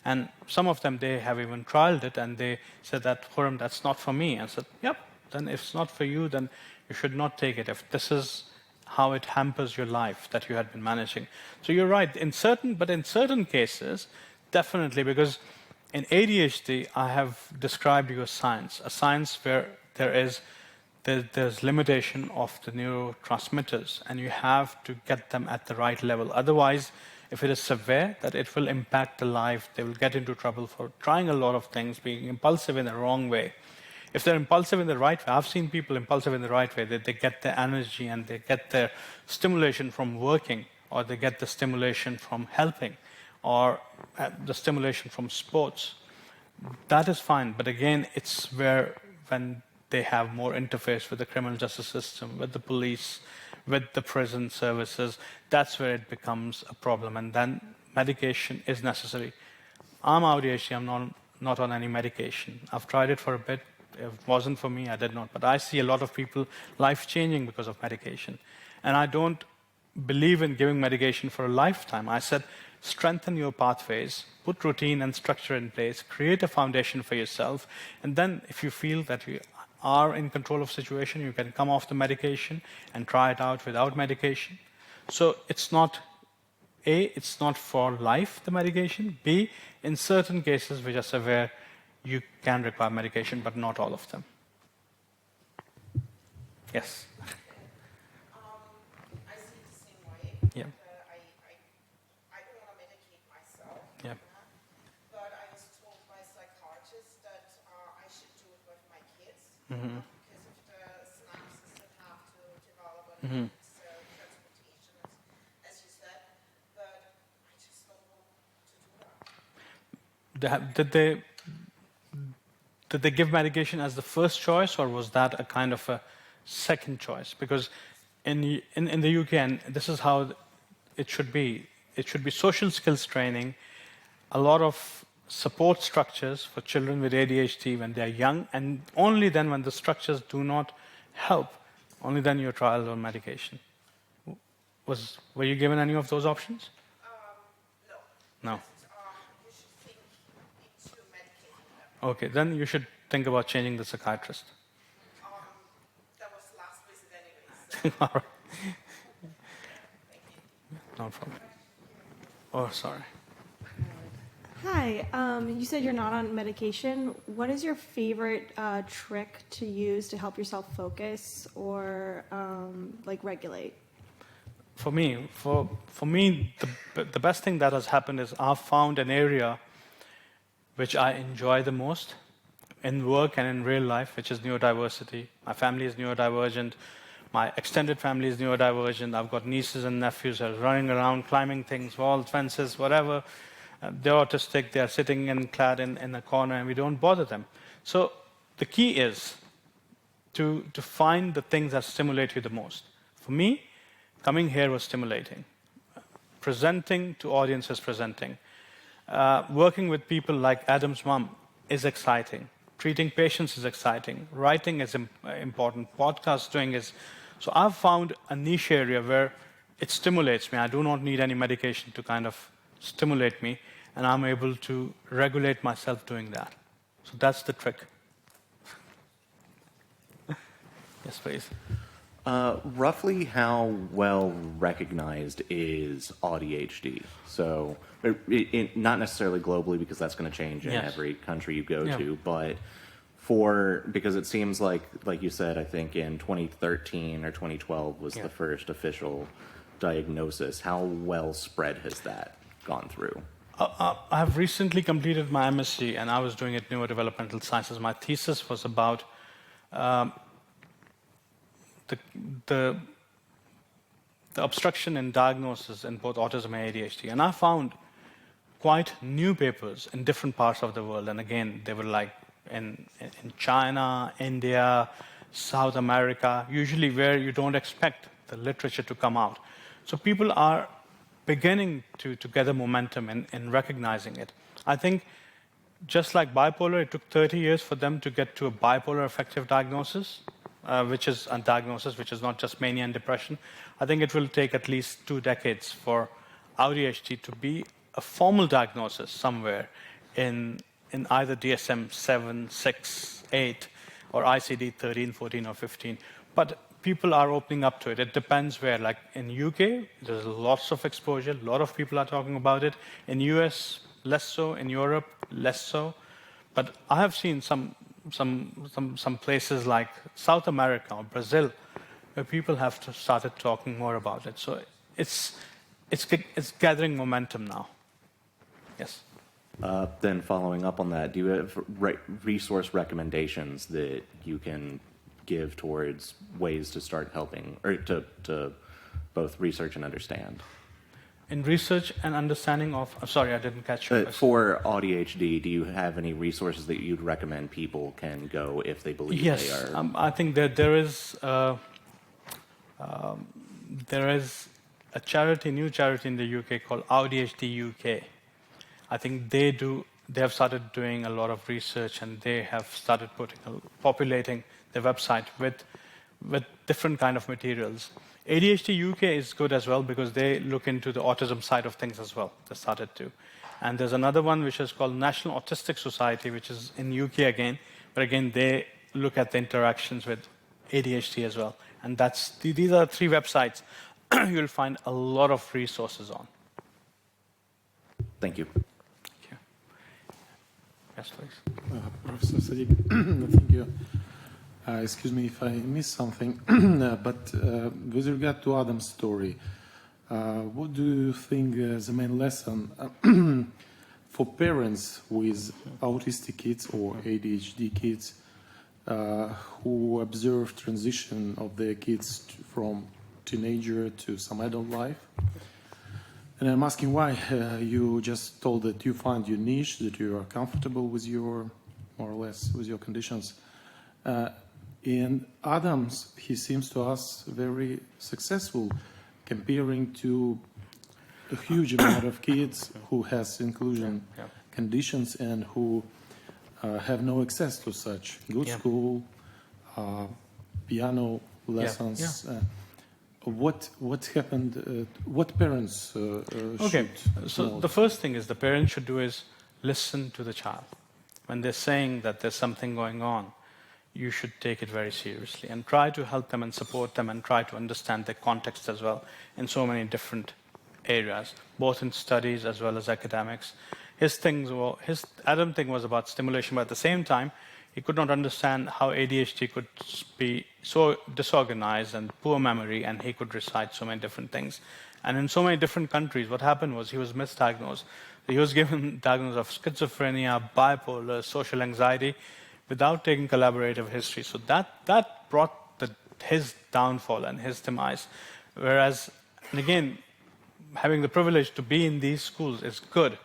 And some of them, they have even trialed it and they said that, Khurram, that's not for me. I said, yep, then if it's not for you, then you should not take it. If this is how it hampers your life that you had been managing. So you're right, in certain cases, definitely, because in ADHD, I have described you a science where there's limitation of the neurotransmitters, and you have to get them at the right level. Otherwise, if it is severe, that it will impact the life, they will get into trouble for trying a lot of things, being impulsive in the wrong way. If they're impulsive in the right way, I've seen people impulsive in the right way, that they get their energy and they get their stimulation from working, or they get the stimulation from helping, or the stimulation from sports. That is fine, but again, it's when they have more interface with the criminal justice system, with the police, with the prison services, that's where it becomes a problem, and then medication is necessary. I'm AuDHD, I'm not on any medication. I've tried it for a bit. If it wasn't for me, I did not. But I see a lot of people life-changing because of medication. And I don't believe in giving medication for a lifetime. I said, strengthen your pathways, put routine and structure in place, create a foundation for yourself, and then if you feel that you are in control of situation, you can come off the medication and try it out without medication. So it's not, A, it's not for life, the medication. B, in certain cases which are severe, you can require medication, but not all of them. Yes? I see it the same way. Yeah. I don't want to medicate myself. Yeah. But I was told by a psychologist that I should do it with my kids. Mm-hmm. Because of the synapses that have to develop Mm-hmm. and transportation, as you said. But I just don't want to do that. Did they give medication as the first choice, or was that a kind of a second choice? Because in the UK, and this is how it should be social skills training, a lot of support structures for children with ADHD when they're young, and only then when the structures do not help, only then your trial on medication. Were you given any of those options? No. No. You should think into medicating them. Okay, then you should think about changing the psychiatrist. That was last visit anyway. All right. No problem. Oh, sorry. Hi, you said you're not on medication. What is your favorite trick to use to help yourself focus or regulate? For me, the best thing that has happened is I've found an area which I enjoy the most in work and in real life, which is neurodiversity. My family is neurodivergent. My extended family is neurodivergent. I've got nieces and nephews who are running around, climbing things, walls, fences, whatever. They're autistic. They're sitting and clad in a corner, and we don't bother them. So the key is to find the things that stimulate you the most. For me, coming here was stimulating. Presenting to audiences, presenting. Working with people like Adam's mom is exciting. Treating patients is exciting. Writing is important. Podcast doing is. So I've found a niche area where it stimulates me. I do not need any medication to kind of stimulate me, and I'm able to regulate myself doing that. So that's the trick. Yes, please. Roughly how well recognized is AuDHD? So, not necessarily globally, because that's going to change in every country you go to, but because it seems like you said, I think in 2013 or 2012 was the first official diagnosis. How well spread has that gone through? I have recently completed my MSc, and I was doing it neurodevelopmental sciences. My thesis was about the obstruction in diagnosis in both autism and ADHD. And I found quite new papers in different parts of the world. And again, they were like in China, India, South America, usually where you don't expect the literature to come out. So people are beginning to gather momentum in recognizing it. I think just like bipolar, it took 30 years for them to get to a bipolar affective diagnosis, which is a diagnosis which is not just mania and depression. I think it will take at least 2 decades for AuDHD to be a formal diagnosis somewhere in either DSM-7, 6, 8, or ICD-13, 14, or 15. But people are opening up to it. It depends where. Like in UK, there's lots of exposure. A lot of people are talking about it. In US, less so. In Europe, less so. But I have seen some places like South America or Brazil where people have started talking more about it. So it's gathering momentum now. Yes. Then following up on that, do you have resource recommendations that you can give towards ways to start helping, or to both research and understand? In research and understanding of, I'm sorry, I didn't catch your question. For AuDHD, do you have any resources that you'd recommend people can go if they believe they are? Yes, I think that there is a charity, new charity in the UK called AuDHD UK. I think they have started doing a lot of research, and they have started populating their website with different kind of materials. ADHD UK is good as well because they look into the autism side of things as well. They started to. And there's another one which is called National Autistic Society, which is in UK again, but again they look at the interactions with ADHD as well. And these are 3 websites you'll find a lot of resources on. Thank you. Thank you. Yes, please. Professor Sadiq, thank you. Excuse me if I missed something, but with regard to Adam's story, what do you think is the main lesson for parents with autistic kids or ADHD kids who observe transition of their kids from teenager to some adult life? And I'm asking why you just told that you find your niche, that you are comfortable with your, more or less, with your conditions. In Adams, he seems to us very successful comparing to a huge amount of kids who has inclusion conditions and who have no access to such good school, piano lessons. What happened? What parents should so know? the first thing is the parents should do is listen to the child. When they're saying that there's something going on, you should take it very seriously and try to help them and support them and try to understand their context as well in so many different areas, both in studies as well as academics. His Adam thing was about stimulation, but at the same time, he could not understand how ADHD could be so disorganized and poor memory, and he could recite so many different things. And in so many different countries, what happened was he was misdiagnosed. He was given diagnosis of schizophrenia, bipolar, social anxiety, without taking collaborative history. So that brought his downfall and his demise. Whereas, and again, having the privilege to be in these schools is good,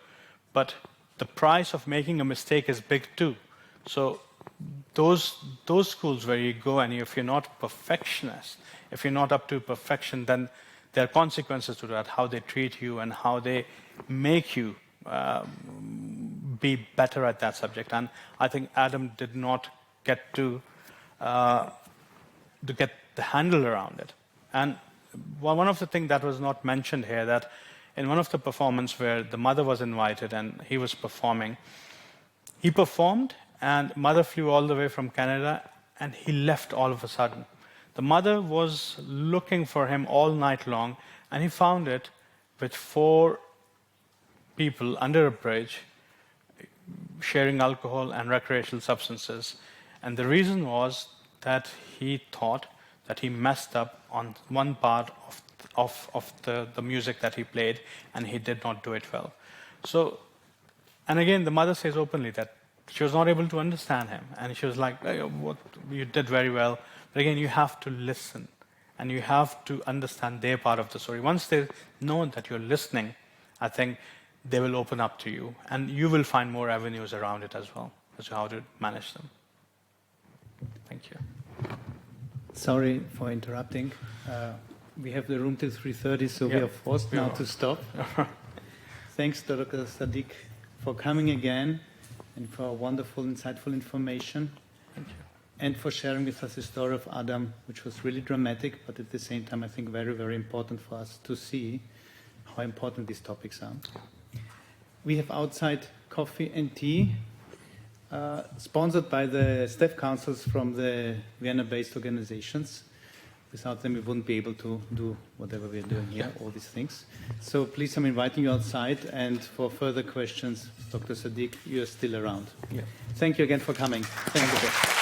but the price of making a mistake is big too. So those schools where you go and if you're not perfectionist, if you're not up to perfection, then there are consequences to that, how they treat you and how they make you be better at that subject. And I think Adam did not get to get the handle around it. And one of the things that was not mentioned here, that in one of the performances where the mother was invited and he was performing, he performed and mother flew all the way from Canada and he left all of a sudden. The mother was looking for him all night long and he found it with 4 people under a bridge sharing alcohol and recreational substances. And the reason was that he thought that he messed up on one part of the music that he played and he did not do it well. So, and again, the mother says openly that she was not able to understand him. And she was like, hey, what, you did very well. But again, you have to listen and you have to understand their part of the story. Once they know that you're listening, I think they will open up to you and you will find more avenues around it as well as to how to manage them. Thank you. Sorry for interrupting. We have the room till 3:30, so we are forced now to stop. Thanks, Dr. Sadiq, for coming again and for wonderful, insightful information. Thank you. And for sharing with us the story of Adam, which was really dramatic, but at the same time, I think very, very important for us to see how important these topics are. We have outside coffee and tea, sponsored by the staff councils from the Vienna-based organizations. Without them, we wouldn't be able to do whatever we're doing here, all these things. So please, I'm inviting you outside, and for further questions, Dr. Sadiq, you are still around. Thank you again for coming. Thank you.